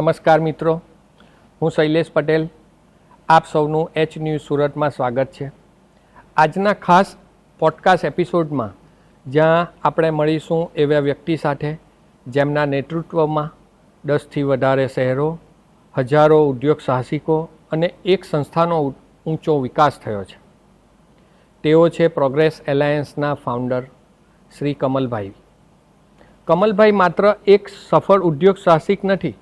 નમસ્કાર મિત્રો, હું શૈલેષ પટેલ. આપ સૌનું એચ ન્યૂઝ સુરતમાં સ્વાગત છે. આજના ખાસ પોડકાસ્ટ એપિસોડમાં જ્યાં આપણે મળીશું એવા વ્યક્તિ સાથે જેમના નેતૃત્વમાં 10થી વધારે શહેરો, હજારો ઉદ્યોગ સાહસિકો અને એક સંસ્થાનો ઊંચો વિકાસ થયો છે. તેઓ છે પ્રોગ્રેસ એલાયન્સના ફાઉન્ડર શ્રી કમલભાઈ. કમલભાઈ માત્ર એક સફળ ઉદ્યોગ સાહસિક નથી,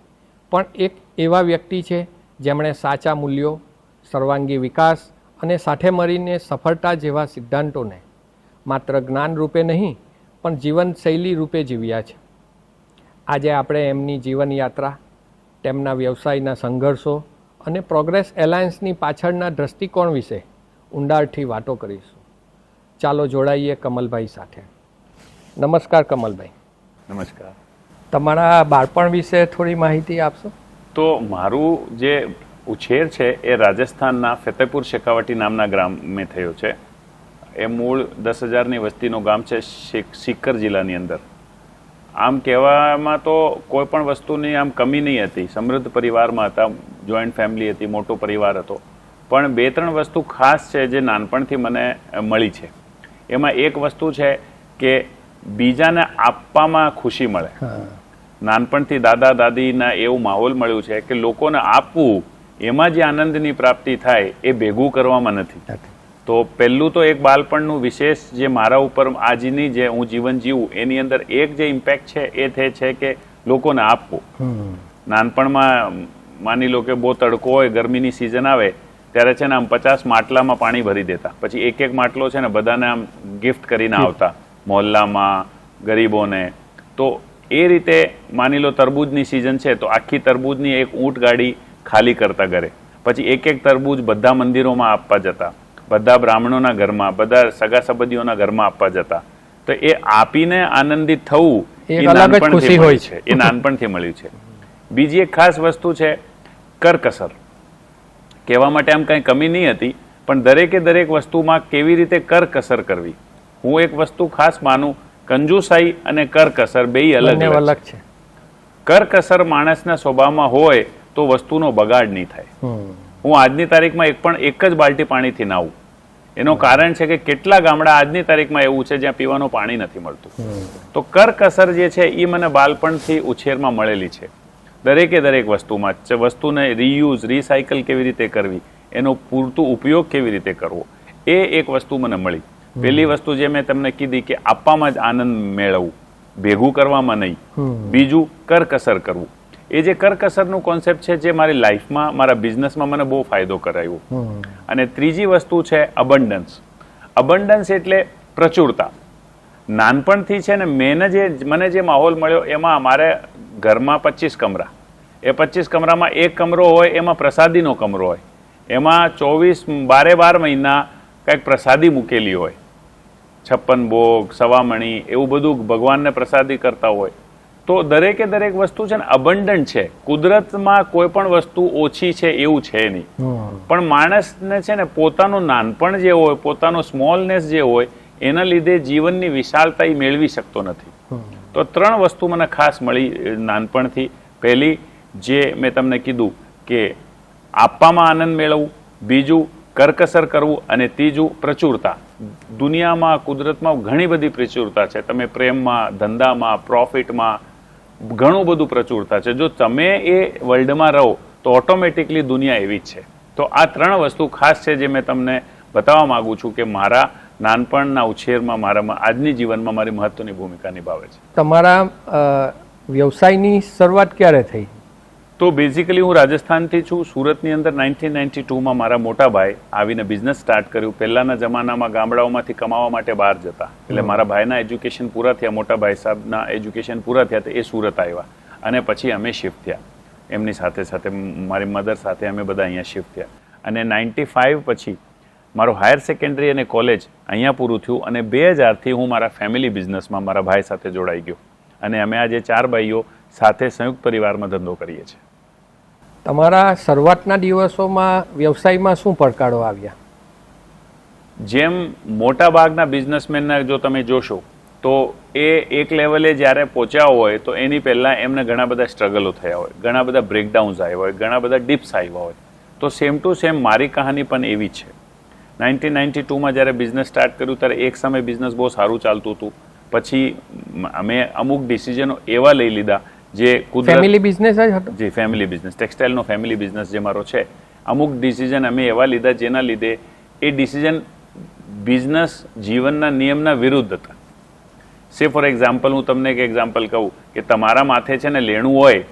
પણ એક એવા વ્યક્તિ છે જેમણે સાચા મૂલ્યો, સર્વાંગી વિકાસ અને સાથે મળીને સફળતા જેવા સિદ્ધાંતોને માત્ર જ્ઞાન રૂપે નહીં પણ જીવનશૈલી રૂપે જીવ્યા છે. આજે આપણે એમની જીવનયાત્રા, તેમના વ્યવસાયના સંઘર્ષો અને પ્રોગ્રેસ એલાયન્સની પાછળના દૃષ્ટિકોણ વિશે ઊંડાણથી વાતો કરીશું. ચાલો જોડાઈએ કમલભાઈ સાથે. નમસ્કાર કમલભાઈ. નમસ્કાર. તમારા બાળપણ વિશે થોડી માહિતી આપશો? તો મારું જે ઉછેર છે એ રાજસ્થાનના ફતેહપુર શેખાવટી નામના ગામે થયો છે. એ મૂળ 10,000ની વસ્તીનું ગામ છે, સિક્કર જિલ્લાની અંદર. આમ કહેવામાં તો કોઈ પણ વસ્તુની આમ કમી નહીં હતી. સમૃદ્ધ પરિવારમાં હતા, જોઈન્ટ ફેમિલી હતી, મોટો પરિવાર હતો. પણ 2-3 વસ્તુ ખાસ છે જે નાનપણથી મને મળી છે. એમાં એક વસ્તુ છે કે બીજાને આપવામાં ખુશી મળે. નાનપણથી દાદા દાદીના એવું માહોલ મળ્યું છે કે લોકોને આપવું, એમાં જે આનંદની પ્રાપ્તિ થાય એ ભેગું કરવામાં નથી. તો પહેલું તો એક બાળપણનું વિશેષ જે મારા ઉપર આજની જે હું જીવન જીવું એની અંદર એક જે ઇમ્પેક્ટ છે એ થાય છે કે લોકોને આપવું. નાનપણમાં માની લો કે બહુ તડકો હોય, ગરમીની સિઝન આવે ત્યારે છે ને આમ 50 માટલામાં પાણી ભરી દેતા, પછી એક માટલો છે ને બધાને આમ ગિફ્ટ કરીને આવતા મોહલ્લામાં ગરીબોને. તો એ રીતે માની લો તરબૂજની સિઝન છે તો આખી તરબૂજની એક ઊંટ ગાડી ખાલી કરતા ઘરે, પછી એક તરબૂજ બધા મંદિરોમાં આપવા જતા, બધા બ્રાહ્મણોના ઘરમાં, બધા સગા સંબંધીઓના ઘરમાં આપવા જતા. તો એ આપીને આનંદિત થવું એ નાનપણથી હોય છે, એ નાનપણથી મળ્યું છે. બીજી એક ખાસ વસ્તુ છે કરકસર. કહેવા માટે આમ કંઈ કમી નહીં હતી, પણ દરેક વસ્તુમાં કેવી રીતે કરકસર કરવી. હું એક વસ્તુ ખાસ માનું, કંજુસાઈ અને કરકસર બેય અલગ છે. કરકસર માણસના સ્વભાવમાં હોય તો વસ્તુનો બગાડ નહીં થાય. હું આજની તારીખમાં એક જ બાલટી પાણીથી નાવું. એનું કારણ છે કે કેટલા ગામડા આજની તારીખમાં એવું છે જ્યાં પીવાનું પાણી નથી મળતું. તો કરકસર જે છે એ મને બાળપણથી ઉછેરમાં મળેલી છે. દરેક વસ્તુમાં વસ્તુને રીયુઝ, રીસાયકલ કેવી રીતે કરવી, એનો પૂરતું ઉપયોગ કેવી રીતે કરવો, એ એક વસ્તુ મને મળી. પહેલી વસ્તુ જે મેં તમને કીધી કે આપવામાં જ આનંદ મેળવવું, ભેગું કરવામાં નહીં. બીજું કરકસર કરવું. એ જે કરકસરનું કોન્સેપ્ટ છે જે મારી લાઈફમાં, મારા બિઝનેસમાં મને બહુ ફાયદો કરાવ્યો. અને ત્રીજી વસ્તુ છે અબન્ડન્સ. અબન્ડન્સ એટલે પ્રચુરતા. નાનપણથી છે ને મને જે માહોલ મળ્યો એમાં અમારે ઘરમાં 25 કમરા. એ 25 કમરામાં એક કમરો હોય એમાં પ્રસાદીનો કમરો હોય. એમાં 12 મહિના કંઈક પ્રસાદી મૂકેલી હોય. 56 ભોગ, સવામણી, એવું બધું ભગવાનને પ્રસાદી કરતા હોય. તો દરેક વસ્તુ છે ને અબન્ડન્ટ છે. કુદરતમાં કોઈ પણ વસ્તુ ઓછી છે એવું છે નહીં. પણ માણસને છે ને પોતાનું નાનપણ જે હોય, પોતાનો સ્મોલનેસ જે હોય, એના લીધે જીવનની વિશાળતા એ મેળવી શકતો નથી. તો 3 વસ્તુ મને ખાસ મળી નાનપણથી. પહેલી જે મેં તમને કીધું કે આપવામાં આનંદ મેળવવું, બીજું કરકસર કરવું, અને ત્રીજું પ્રચુરતા. દુનિયામાં, કુદરતમાં ઘણી બધી પ્રચુરતા છે. તમે પ્રેમમાં, ધંધામાં, પ્રોફિટમાં ઘણું બધું પ્રચુરતા છે. જો તમે એ વર્લ્ડમાં રહો તો ઓટોમેટિકલી દુનિયા એવી જ છે. તો આ 3 વસ્તુ ખાસ છે જે મેં તમને બતાવવા માંગુ છું કે મારા નાનપણના ઉછેરમાં, મારા આજની જીવનમાં મારી મહત્વની ભૂમિકા નિભાવે છે. તમારા વ્યવસાયની શરૂઆત ક્યારે થઈ? તો બેઝિકલી હું રાજસ્થાનથી છું. સુરતની અંદર 1992માં મારા મોટા ભાઈ આવીને બિઝનેસ સ્ટાર્ટ કર્યું. પહેલાના જમાનામાં ગામડાઓમાંથી કમાવા માટે બહાર જતા, એટલે મારા ભાઈના એજ્યુકેશન પૂરા થયા, મોટા ભાઈ સાહેબના એજ્યુકેશન પૂરા થયા તો એ સુરત આવ્યા, અને પછી અમે શિફ્ટ થયા. એમની સાથે મારી મધર સાથે અમે બધા અહીંયા શિફ્ટ થયા. અને 95 પછી મારું હાયર સેકન્ડરી અને કોલેજ અહીંયા પૂરું થયું, અને 2000થી હું મારા ફેમિલી બિઝનેસમાં મારા ભાઈ સાથે જોડાઈ ગયો, અને અમે આજે 4 ભાઈઓ સાથે સંયુક્ત પરિવારમાં ધંધો કરીએ છીએ. તમારા શરૂઆતના દિવસોમાં વ્યવસાયમાં શું પડકારો આવ્યા? જેમ મોટા ભાગના બિઝનેસમેનના જો તમે જોશો તો એ એક લેવલે જ્યારે પહોંચ્યા હોય તો એની પહેલાં એમને ઘણા બધા સ્ટ્રગલો થયા હોય, ઘણા બધા બ્રેકડાઉન્સ આવ્યા હોય, ઘણા બધા ડિપ્સ આવ્યા હોય. તો સેમ ટુ સેમ મારી કહાની પણ એવી છે. 1992માં જ્યારે બિઝનેસ સ્ટાર્ટ કર્યું ત્યારે એક સમય બિઝનેસ બહુ સારું ચાલતું હતું. પછી અમે અમુક ડિસિઝનો એવા લઈ લીધા જે ફેમિલી બિઝનેસ જ હતો. જી, ફેમિલી બિઝનેસ, ટેક્સટાઇલનો ફેમિલી બિઝનેસ જે મારો છે. અમુક ડિસિઝન અમે એવા લીધા જેના લીધે એ ડિસિઝન બિઝનેસ જીવનના નિયમના વિરુદ્ધ હતા. સે ફોર એક્ઝામ્પલ, હું તમને એક એક્ઝામ્પલ કહું કે તમારા માથે છે ને લેણું હોય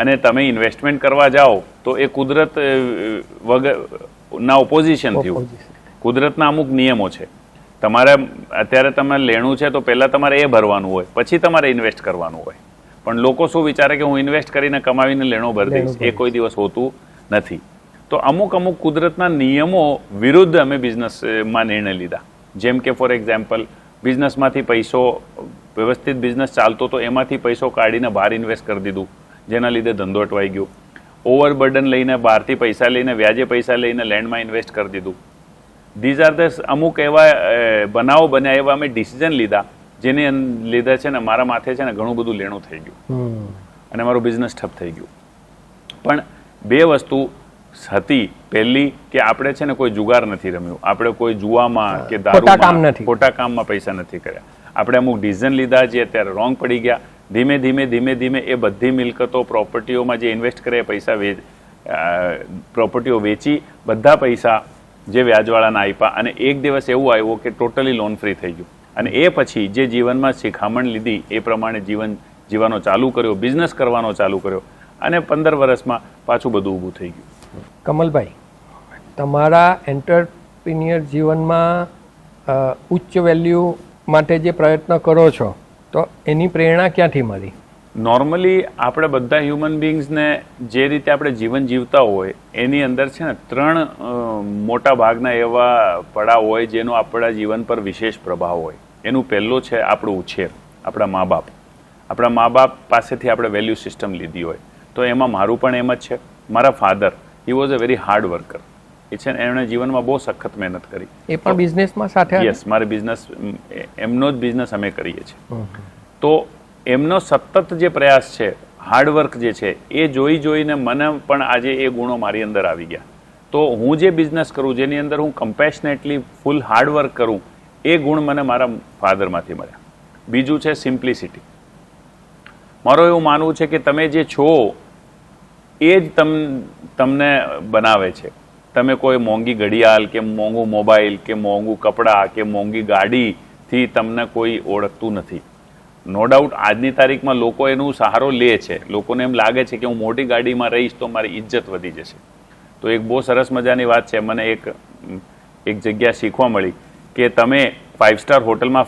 અને તમે ઇન્વેસ્ટમેન્ટ કરવા જાઓ તો એ કુદરત વગર ના ઓપોઝિશન થયું. કુદરતના અમુક નિયમો છે. તમારે અત્યારે તમારે લેણું છે તો પહેલાં તમારે એ ભરવાનું હોય, પછી તમારે ઇન્વેસ્ટ કરવાનું હોય. પણ લોકો શું વિચારે કે હું ઇન્વેસ્ટ કરીને કમાવીને લેણો ભરી દઈશ, એ કોઈ દિવસ હોતું નથી. તો અમુક કુદરતના નિયમો વિરુદ્ધ અમે બિઝનેસમાં નિર્ણય લીધા. જેમ કે ફોર એક્ઝામ્પલ, બિઝનેસમાંથી પૈસો, વ્યવસ્થિત બિઝનેસ ચાલતો તો એમાંથી પૈસો કાઢીને બહાર ઇન્વેસ્ટ કરી દીધું, જેના લીધે ધંધો અટવાઈ ગયો. ઓવરબર્ડન લઈને, બહારથી પૈસા લઈને, વ્યાજે પૈસા લઈને લેન્ડમાં ઇન્વેસ્ટ કરી દીધું. ધીઝ આર ધ અમુક એવા બનાવો બન્યા, એવા અમે ડિસિઝન લીધા જેને લીધે છે ને મારા માથે છે ને ઘણું બધું લેણું થઈ ગયું અને મારો બિઝનેસ ઠપ થઈ ગયું. પણ બે વસ્તુ હતી. પહેલી કે આપણે છે ને કોઈ જુગાર નથી રમ્યું, આપણે કોઈ જુવામાં કે દારૂમાં, ખોટા કામમાં પૈસા નથી કર્યા. આપણે અમુક ડિસિઝન લીધા જે અત્યારે રોંગ પડી ગયા. ધીમે ધીમે એ બધી મિલકતો, પ્રોપર્ટીઓમાં જે ઇન્વેસ્ટ કરે પૈસા, પ્રોપર્ટીઓ વેચી બધા પૈસા જે વ્યાજવાળાના આપ્યા અને એક દિવસ એવું આવ્યું કે ટોટલી લોન ફ્રી થઈ ગયું. અને એ પછી જે જીવનમાં શિખામણ લીધી એ પ્રમાણે જીવન જીવવાનો ચાલુ કર્યો, બિઝનેસ કરવાનો ચાલુ કર્યો અને 15 વર્ષમાં પાછું બધું ઊભું થઈ ગયું. કમલભાઈ, તમારા એન્ટરપ્રિન્યોર જીવનમાં ઉચ્ચ વેલ્યુ માટે જે પ્રયત્ન કરો છો તો એની પ્રેરણા ક્યાંથી મળી? નોર્મલી આપણે બધા હ્યુમન બિંગ્સને જે રીતે આપણે જીવન જીવતા હોય એની અંદર છે ને 3 મોટા ભાગના એવા પડાવ હોય જેનો આપણા જીવન પર વિશેષ પ્રભાવ હોય. એનું પહેલું છે આપણું ઉછેર, આપણા મા બાપ. આપણા મા બાપ પાસેથી આપણે વેલ્યુ સિસ્ટમ લીધી હોય. તો એમાં મારું પણ એમ જ છે. મારા father, he was a very hard worker. એ છે ને એમણે જીવનમાં બહુ સખત મહેનત કરી. એ પણ બિઝનેસમાં સાથે? યસ, મારે બિઝનેસ, એમનો જ બિઝનેસ અમે કરીએ છીએ. તો એમનો સતત જે પ્રયાસ છે, હાર્ડવર્ક જે છે, એ જોઈને મને પણ આજે એ ગુણો મારી અંદર આવી ગયા. તો હું જે બિઝનેસ કરું, જેની અંદર હું કમ્પેશનેટલી ફૂલ હાર્ડવર્ક કરું, એ ગુણ મને મારા ફાધરમાંથી મળ્યા. બીજું છે સિમ્પ્લિસિટી. મારું એવું માનવું છે કે તમે જે છો એ જ તમને બનાવે છે. તમે કોઈ મોંઘી ઘડિયાળ કે મોંઘું મોબાઈલ કે મોંઘું કપડાં કે મોંઘી ગાડીથી તમને કોઈ ઓળખતું નથી. નો ડાઉટ આજની તારીખમાં લોકો એનું સહારો લે છે. લોકોને એમ લાગે છે કે હું મોટી ગાડીમાં રહીશ તો મારી ઇજ્જત વધી જશે. તો એક બહુ સરસ મજાની વાત છે. મને એક જગ્યા શીખવા મળી કે તમે 5 સ્ટાર હોટલમાં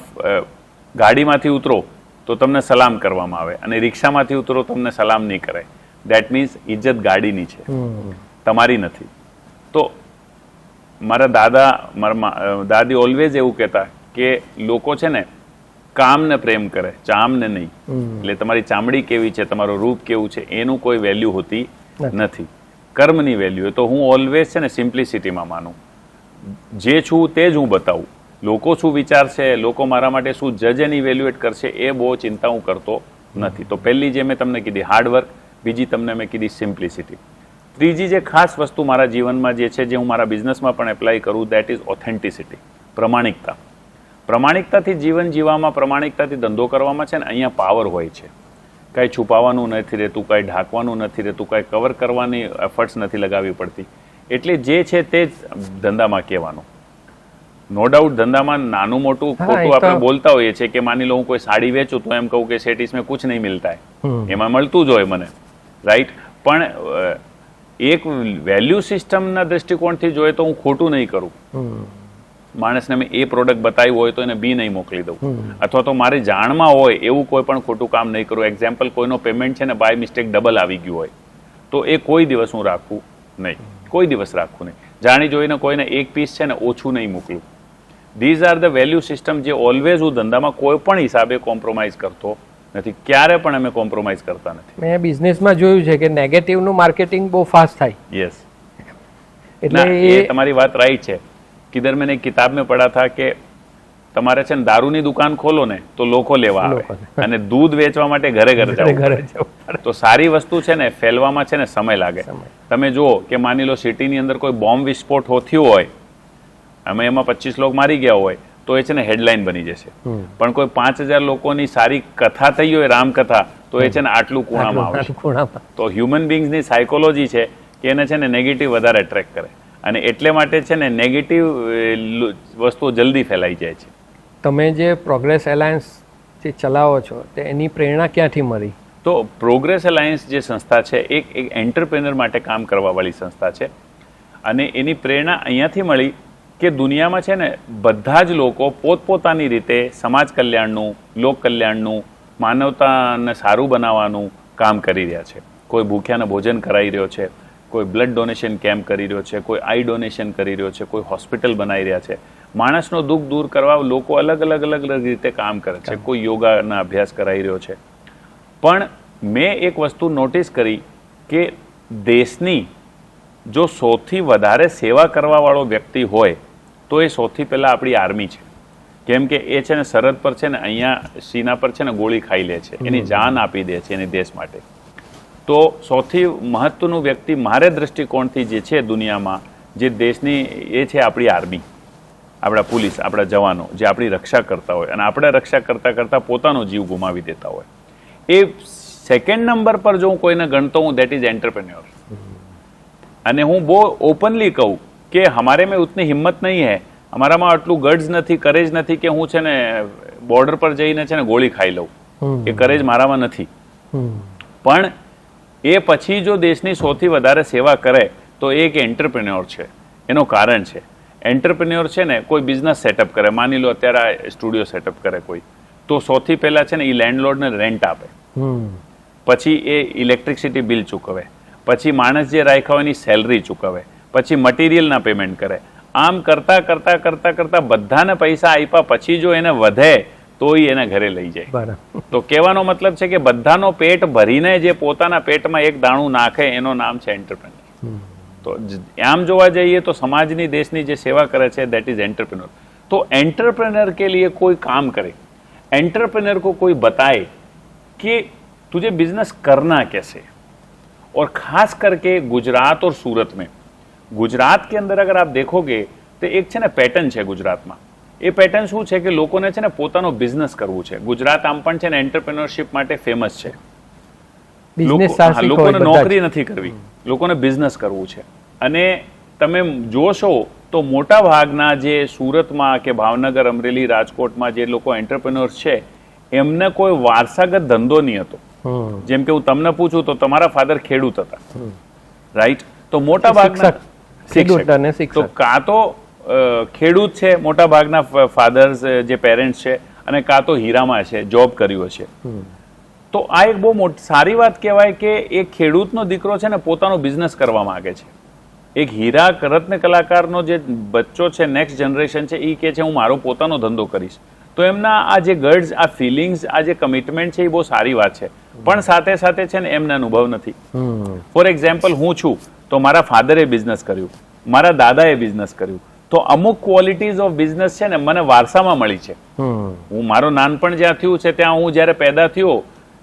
ગાડીમાંથી ઉતરો તો તમને સલામ કરવામાં આવે અને રિક્ષામાંથી ઉતરો તમને સલામ નહીં કરાય. દેટ મીન્સ ઇજ્જત ગાડીની છે, તમારી નથી. તો મારા દાદી ઓલવેઝ એવું કહેતા કે લોકો છે ને કામને પ્રેમ કરે, ચામને નહીં. એટલે તમારી ચામડી કેવી છે, તમારું રૂપ કેવું છે, એનું કોઈ વેલ્યુ હોતી નથી. કર્મની વેલ્યુ. તો હું ઓલવેઝ છે ને સિમ્પ્લિસિટીમાં માનું. જે છું તે જ હું બતાવું. લોકો શું વિચારશે, લોકો મારા માટે શું જજ એની ઇવેલ્યુએટ કરશે, એ બહુ ચિંતા હું કરતો નથી. તો પહેલી જે મેં તમને કીધી હાર્ડવર્ક, બીજી તમને મેં કીધી સિમ્પ્લિસિટી. ત્રીજી જે ખાસ વસ્તુ મારા જીવનમાં જે છે, જે હું મારા બિઝનેસમાં પણ એપ્લાય કરું, દેટ ઇઝ ઓથેન્ટિસિટી, પ્રમાણિકતા. પ્રમાણિકતાથી જીવન જીવવામાં, પ્રમાણિકતાથી ધંધો કરવામાં છે ને અહીંયા પાવર હોય છે. કાંઈ છુપાવવાનું નથી રહેતું, કાંઈ ઢાંકવાનું નથી રહેતું, કાંઈ કવર કરવાની એફર્ટ્સ નથી લગાવવી પડતી. એટલે જે છે તે જ ધંધામાં કહેવાનું. નો ડાઉટ ધંધામાં નાનું મોટું ખોટું આપણે બોલતા હોઈએ છીએ કે માની લો હું કોઈ સાડી વેચું તો એમ કહું કે સેટ इसमें कुछ नहीं मिलता है, એમાં મળતું જ હોય મને, રાઈટ. પણ એક વેલ્યુ સિસ્ટમના દ્રષ્ટિકોણથી જોઈએ તો હું ખોટું નહીં કરું. માણસને મેં એ પ્રોડક્ટ બતાવ્યું હોય તો એને બી નહીં મોકલી દઉં, અથવા તો મારી જાણમાં હોય એવું કોઈ પણ ખોટું કામ નહીં કરું. એક્ઝામ્પલ, કોઈનો પેમેન્ટ છે ને બાય મિસ્ટેક ડબલ આવી ગયું હોય તો એ કોઈ દિવસ હું રાખવું નહીં, કોઈ દિવસ રાખવું નહીં. જાણી જોઈને કોઈને એક પીસ છે ને ઓછું નહીં મોકલું. These are the value system જે ઓલવેઝ હું ધંધામાં કોઈ પણ હિસાબે કોમ્પ્રોમાઇઝ કરતો નથી. ક્યારે પણ અમે કોમ્પ્રોમાઇઝ કરતા નથી. મેં બિઝનેસમાં જોયું છે કે નેગેટિવનું માર્કેટિંગ બહુ ફાસ્ટ થાય. યસ, એટલે એ તમારી વાત રાઈટ છે. किधर मैंने एक किताब में पढ़ा था कि તમારે છે ને દારૂની દુકાન ખોલો ને તો લોકો લેવા આવે, લોકો. અને દૂધ વેચવા માટે ઘરે ઘરે જવું ઘરે પડે. જવું પડે. તો સારી વસ્તુ છે ને ફેલવામાં છે ને સમય લાગે. તમે જુઓ કે માની લો સિટીની અંદર કોઈ બોમ્બ વિસ્ફોટ થયો હોય, અમે એમાં 25 લોકો મારી ગયા હોય તો એ છે ને હેડલાઇન બની જશે. પણ કોઈ 5000 લોકોની સારી કથા થઈ હોય, રામકથા, તો એ છે ને આટલું ખૂણામાં આવશે. ખૂણામાં. તો હ્યુમન બિંગ્સની સાયકોલોજી છે કે એને છે ને નેગેટિવ વધારે એટ્રેક્ટ કરે, અને એટલે માટે છે ને નેગેટિવ વસ્તુઓ જલ્દી ફેલાઈ જાય છે. તમે જે પ્રોગ્રેસ એલાયન્સ જે ચલાવો છો તે એની પ્રેરણા ક્યાંથી મળી? તો પ્રોગ્રેસ એલાયન્સ જે સંસ્થા છે એક એન્ટરપ્રેનર માટે કામ કરવાવાળી સંસ્થા છે, અને એની પ્રેરણા અહીંયાથી મળી કે દુનિયામાં છે ને બધા જ લોકો પોતપોતાની રીતે સમાજ કલ્યાણનું, લોક કલ્યાણનું, માનવતાને સારું બનાવવાનું કામ કરી રહ્યા છે. કોઈ ભૂખ્યાને ભોજન કરાવી રહ્યો છે, કોઈ બ્લડ ડોનેશન કેમ્પ કરી રહ્યો છે, કોઈ આઈ ડોનેશન કરી રહ્યો છે, કોઈ હોસ્પિટલ બનાવી રહ્યા છે. માણસનો દુઃખ દૂર કરવા લોકો અલગ અલગ અલગ અલગ રીતે કામ કરે છે. કોઈ યોગાના અભ્યાસ કરાવી રહ્યો છે. પણ મેં એક વસ્તુ નોટિસ કરી કે દેશની જો સૌથી વધારે સેવા કરવાવાળો વ્યક્તિ હોય તો એ સૌથી પહેલાં આપણી આર્મી છે. કેમ કે એ છે ને સરહદ પર છે ને અહીંયા સીના પર છે ને ગોળી ખાઈ લે છે, એની જાન આપી દે છે એની દેશ માટે. તો સૌથી મહત્વનું વ્યક્તિ મારે દૃષ્ટિકોણથી જે છે દુનિયામાં, જે દેશની, એ છે આપણી આર્મી, આપણા પોલીસ, આપણા જવાનો, જે આપણી રક્ષા કરતા હોય, અને આપણે રક્ષા કરતાં કરતાં પોતાનો જીવ ગુમાવી દેતા હોય. એ સેકન્ડ નંબર પર જો હું કોઈને ગણતો હું, દેટ ઇઝ એન્ટરપ્રેન્યોર. અને હું બહુ ઓપનલી કહું કે હમારે મેં ઉતની હિંમત નહીં હૈ, અમારામાં આટલું ગટ્સ નથી, કરેજ નથી કે હું છે ને બોર્ડર પર જઈને છે ને ગોળી ખાઈ લઉં. એ કરેજ મારામાં નથી. પણ એ પછી જો દેશની સૌથી વધારે સેવા કરે તો એ એક એન્ટરપ્રેન્યોર છે. એનું કારણ છે, એન્ટરપ્રેન્યોર છે ને કોઈ બિઝનેસ સેટઅપ કરે, માની લો અત્યારે સ્ટુડિયો સેટઅપ કરે કોઈ, તો સૌથી પહેલા છે ને એ લેન્ડલોર્ડને રેન્ટ આપે, પછી એ ઇલેક્ટ્રિસિટી બિલ ચૂકવે, પછી માણસ જે રાખ્યા હોય એની સેલરી ચૂકવે, પછી મટીરિયલના પેમેન્ટ કરે. આમ કરતા કરતા કરતા કરતા બધાને પૈસા આપ્યા પછી જો એને વધે તો એને ઘરે લઈ જાય. તો કહેવાનો મતલબ છે કે બધાનો પેટ ભરીને જે પોતાના પેટમાં એક દાણું નાખે એનું નામ છે એન્ટરપ્રેન્યોર. તો આમ જોવા જઈએ તો સમાજની, દેશની જે સેવા કરે છે દેટ ઇઝ एंटरप्रेन्योर. तो एंटरप्रेन्योर के लिए कोई काम करे, एंटरप्रेन्योर को कोई बताए कि तुझे बिजनेस करना कैसे. और खास करके गुजरात और सूरत में, गुजरात के अंदर अगर आप देखोगे तो एक છે ને પેટર્ન છે ગુજરાતમાં. એ પેટર્ન શું છે કે લોકોને છે ને પોતાનો બિઝનેસ કરવું છે. ગુજરાત આમ પણ છે ને એન્ટરપ્રેન્યોરશિપ માટે ફેમસ છે. લોકોને નોકરી નથી કરવી, લોકોને બિઝનેસ કરવું છે. અને તમે જોશો તો મોટા ભાગના જે સુરતમાં કે ભાવનગર, અમરેલી, રાજકોટમાં જે લોકો એન્ટરપ્રેન્યોર્સ છે એમને કોઈ વારસાગત ધંધો નહીં હતો. જેમ કે હું તમને પૂછું તો તમારા ફાધર ખેડૂત હતા, રાઈટ? તો મોટા ભાગના શિક્ષક, તો કાં તો ખેડૂત છે મોટા ભાગના ફાધર્સ, જે પેરેન્ટ્સ છે, અને કાં તો હીરામાં છે, જોબ કર્યો છે. તો આ એક બહુ સારી વાત કહેવાય કે એક ખેડૂતનો દીકરો છે ને પોતાનો બિઝનેસ કરવા માંગે છે. એક હીરા રત્ન કલાકારનો જે બચ્ચો છે, નેક્સ્ટ જનરેશન છે, એ કહે છે હું મારો પોતાનો ધંધો કરીશ. તો એમના આ જે ગટ્સ, આ ફિલિંગ્સ, આ જે કમિટમેન્ટ છે એ બહુ સારી વાત છે. પણ સાથે સાથે છે ને એમને અનુભવ નથી. ફોર એક્ઝામ્પલ હું છું તો મારા ફાધરે બિઝનેસ કર્યું, મારા દાદાએ બિઝનેસ કર્યું, તો અમુક ક્વોલિટીઝ ઓફ બિઝનેસ છે ને મને વારસામાં મળી છે. હું મારો નાનપણ જ્યાં થયું છે ત્યાં હું જ્યારે પેદા થયો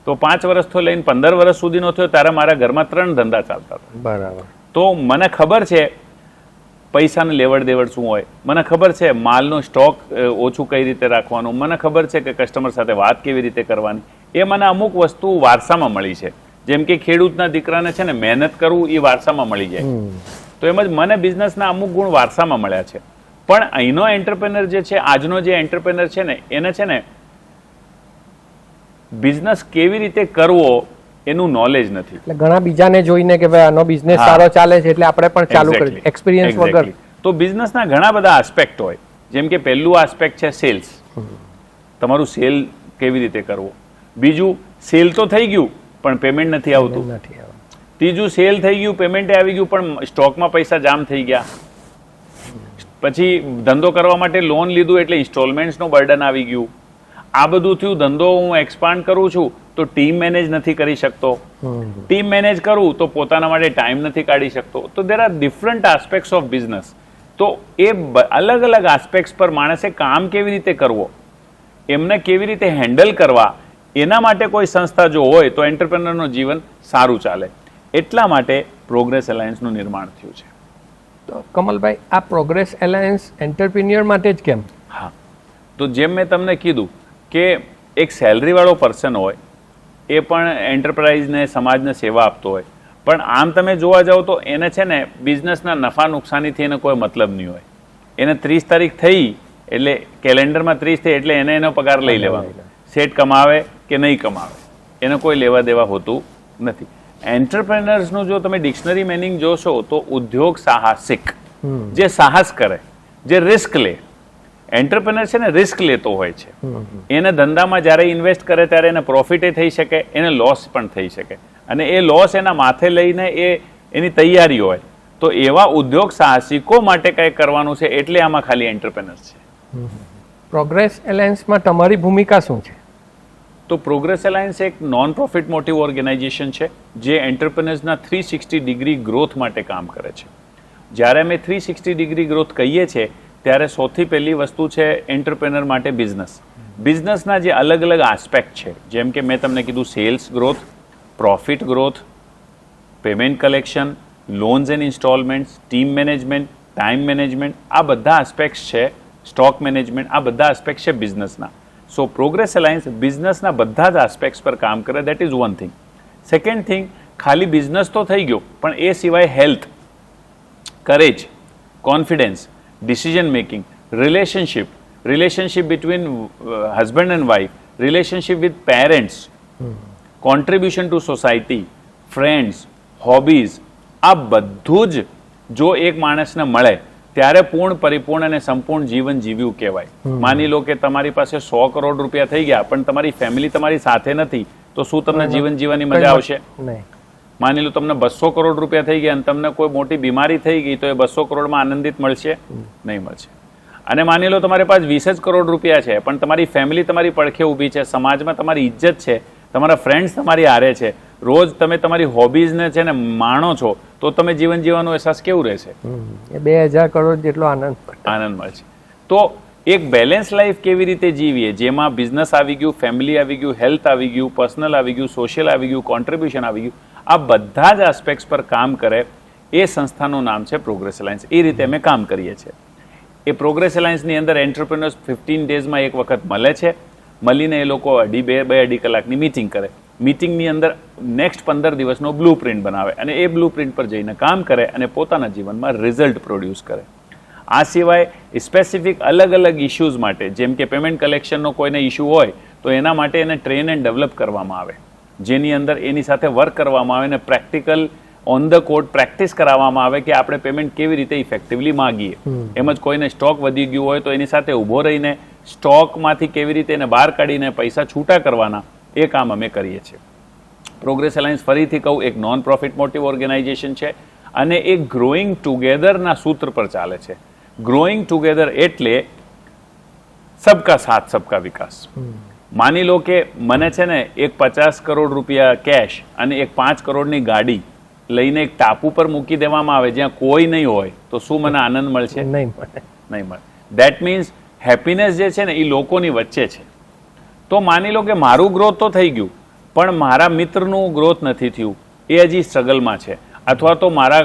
તો 5 વર્ષથી લઈને 15 વર્ષ સુધીનો થયો ત્યારે મારા ઘરમાં 3 ધંધા ચાલતા હતા. બરાબર. તો મને ખબર છે પૈસાને લેવડ દેવડ શું હોય, મને ખબર છે માલનો સ્ટોક ઓછું કઈ રીતે રાખવાનું, મને ખબર છે કે કસ્ટમર સાથે વાત કેવી રીતે કરવાની. એ મને અમુક વસ્તુ વારસામાં મળી છે. જેમ કે ખેડૂતના દીકરાને છે ને મહેનત કરવું એ વારસામાં મળી જાય. તો એમ જ મને બિઝનેસના અમુક ગુણ વારસામાં મળ્યા છે. પણ અહીંનો એન્ટરપ્રેનર જે છે, આજનો જે એન્ટરપ્રેનર છે ને, એને છે ને બિઝનેસ કેવી રીતે કરવો એનું નોલેજ નથી. એટલે ઘણા બીજાને જોઈને કે ભાઈ આનો બિઝનેસ સારો ચાલે છે એટલે આપણે પણ ચાલુ કરીએ, એક્સપિરિયન્સ વગર. તો બિઝનેસના ઘણા બધા આસ્પેક્ટ હોય. જેમ કે પહેલું આસ્પેક્ટ છે સેલ્સ, તમારું સેલ કેવી રીતે કરવો. બીજું, સેલ તો થઈ ગયું પણ પેમેન્ટ નથી આવતું. ત્રીજું, સેલ થઈ ગયું, પેમેન્ટ આવી ગયું, પણ સ્ટોકમાં પૈસા જામ થઈ ગયા. પછી ધંધો કરવા માટે લોન લીધું એટલે ઇન્સ્ટોલમેન્ટ્સનો બર્ડન આવી ગયું. આ બધું થયું, ધંધો હું એક્સપાન્ડ કરું છું તો ટીમ મેનેજ નથી કરી શકતો, ટીમ મેનેજ કરું તો પોતાના માટે ટાઈમ નથી કાઢી શકતો. તો there are different aspects of business. તો એ અલગ અલગ આસ્પેક્ટ્સ પર માણસે કામ કેવી રીતે કરવો, એમને કેવી રીતે હેન્ડલ કરવા, એના માટે કોઈ સંસ્થા જો હોય તો એન્ટરપ્રેનરનું જીવન સારું ચાલે. એટલા માટે પ્રોગ્રેસ એલાયન્સનું નિર્માણ થયું છે. તો કમલભાઈ, આ પ્રોગ્રેસ એલાયન્સ એન્ટરપ્રિન્યોર માટે જ કેમ? હા, તો જેમ મેં તમને કીધું કે એક સેલરીવાળો પર્સન હોય, એ પણ એન્ટરપ્રાઇઝને, સમાજને સેવા આપતો હોય, પણ આમ તમે જોવા જાઓ તો એને છે ને બિઝનેસના નફા નુકસાનીથી એને કોઈ મતલબ નહીં હોય. એને 30 તારીખ થઈ એટલે કેલેન્ડરમાં 30 થઈ એટલે એને એનો પગાર લઈ લેવાનો. સેટ કમાવે કે નહીં કમાવે એને કોઈ લેવા દેવા હોતું નથી. એન્ટરપ્રેનર્સનું જો તમે ડિક્શનરી મિનિંગ જોશો તો ઉદ્યોગ સાહસિક, જે સાહસ કરે, જે રિસ્ક લે. એન્ટરપ્રેનર છે ને રિસ્ક લેતો હોય છે. એને ધંધામાં જ્યારે ઇન્વેસ્ટ કરે ત્યારે એને પ્રોફિટે થઈ શકે, એને લોસ પણ થઈ શકે, અને એ લોસ એના માથે લઈને એની તૈયારી હોય. તો એવા ઉદ્યોગ સાહસિકો માટે કંઈ કરવાનું છે એટલે આમાં ખાલી એન્ટરપ્રેનર્સ છે. પ્રોગ્રેસ એલાયન્સમાં તમારી ભૂમિકા શું છે? તો પ્રોગ્રેસ એલાયન્સ એક નોન પ્રોફિટ મોટિવ ઓર્ગેનાઇઝેશન છે જે એન્ટરપ્રેનર્સના 360 ડિગ્રી ગ્રોથ માટે કામ કરે છે. જ્યારે અમે 360 ડિગ્રી ગ્રોથ કહીએ છીએ ત્યારે સૌથી પહેલી વસ્તુ છે એન્ટરપ્રેનર માટે બિઝનેસ. બિઝનેસના જે અલગ અલગ આસ્પેક્ટ છે, જેમ કે મેં તમને કીધું sales growth, profit growth, payment collection, loans and installments, team management, time management, આ બધા આસ્પેક્ટ્સ છે. સ્ટોક મેનેજમેન્ટ, આ બધા આસ્પેક્ટ છે બિઝનેસના. સો પ્રોગ્રેસ એલાયન્સ બિઝનેસના બધા જ આસ્પેક્ટ્સ પર કામ કરે. That is one thing. Second thing, ખાલી બિઝનેસ તો થઈ ગયો, પણ એ સિવાય health, courage, confidence, decision making, relationship between husband and wife, relationship with parents, contribution two society, friends, hobbies, આ બધું જ જો એક માણસને મળે ત્યારે પરિપૂર્ણ અને સંપૂર્ણ જીવન જીવ્યું કહેવાય. માની લો કે તમારી પાસે 100 કરોડ રૂપિયા થઈ ગયા પણ તમારી ફેમિલી તમારી સાથે નથી, તો શું તમને જીવન જીવવાની મજા આવશે? માની લો તમને 200 કરોડ રૂપિયા થઈ ગયા અને તમને કોઈ મોટી બીમારી થઈ ગઈ, તો એ 200 કરોડમાં આનંદિત મળશે? નહીં મળશે. અને માની લો તમારી પાસે 20 જ કરોડ રૂપિયા છે પણ તમારી ફેમિલી તમારી પડખે ઊભી છે, સમાજમાં તમારી ઇજ્જત છે, તમારા ફ્રેન્ડ્સ તમારી હારે છે, રોજ તમે તમારી હોબીઝને છે ને માણો છો, તો તમે જીવન જીવવાનો અહેસાસ કેવું રહેશે? 2000 કરોડ જેટલો આનંદ મળશે. તો એક બેલેન્સ લાઈફ કેવી રીતે જીવીએ, જેમાં બિઝનેસ આવી ગયું, ફેમિલી આવી ગયું, હેલ્થ આવી ગયું, પર્સનલ આવી ગયું, સોશિયલ આવી ગયું, કોન્ટ્રીબ્યુશન આવી ગયું, આ બધા જ આસ્પેક્ટ્સ પર કામ કરે એ સંસ્થાનું નામ છે પ્રોગ્રેસ એલાયન્સ. એ રીતે અમે કામ કરીએ છીએ. એ પ્રોગ્રેસ એલાયન્સની અંદર એન્ટરપ્રેનર્સ 15 ડેઝમાં એક વખત મળે છે. મળીને એ લોકો 2-2.5 કલાકની મીટિંગ કરે. મીટિંગની અંદર નેક્સ્ટ 15 દિવસનો બ્લુ પ્રિન્ટ બનાવે અને એ બ્લુ પ્રિન્ટ પર જઈને કામ કરે અને પોતાના જીવનમાં રિઝલ્ટ પ્રોડ્યુસ કરે. આ સિવાય સ્પેસિફિક અલગ અલગ ઇશ્યુઝ માટે, જેમ કે પેમેન્ટ કલેક્શનનો કોઈને ઇશ્યુ હોય તો એના માટે એને ટ્રેન એન્ડ ડેવલપ કરવામાં આવે, જેની અંદર એની સાથે વર્ક કરવામાં આવે અને practical on the code practice કરાવવામાં આવે કે આપણે પેમેન્ટ કેવી રીતે ઇફેક્ટિવલી માગીએ. એમ જ કોઈને સ્ટોક વધી ગયું હોય તો એની સાથે ઊભો રહીને સ્ટોકમાંથી કેવી રીતે એને બહાર કાઢીને પૈસા છૂટા કરવાના, એ કામ અમે કરીએ છીએ. પ્રોગ્રેસ એલાયન્સ ફરીથી કહું એક નોન પ્રોફિટ મોટિવ ઓર્ગેનાઇઝેશન છે અને એ ગ્રોઈંગ ટુગેધરના સૂત્ર પર ચાલે છે. ગ્રોઈંગ ટુગેધર એટલે સબકા સાથ સબકા વિકાસ. માની લો કે મને છે ને એક 50 કરોડ રૂપિયા કેશ અને એક 5 કરોડની ગાડી લઈને એક ટાપુ પર મૂકી દેવામાં આવે જ્યાં કોઈ નહીં હોય, તો શું મને આનંદ મળશે? નહીં મળે. ધેટ મીન્સ હેપીનેસ જે છે ને એ લોકોની વચ્ચે છે. તો માની લો કે મારું ગ્રોથ તો થઈ ગયું પણ મારા મિત્રનું ગ્રોથ નથી થયું, એ હજી સ્ટ્રગલમાં છે, અથવા તો મારા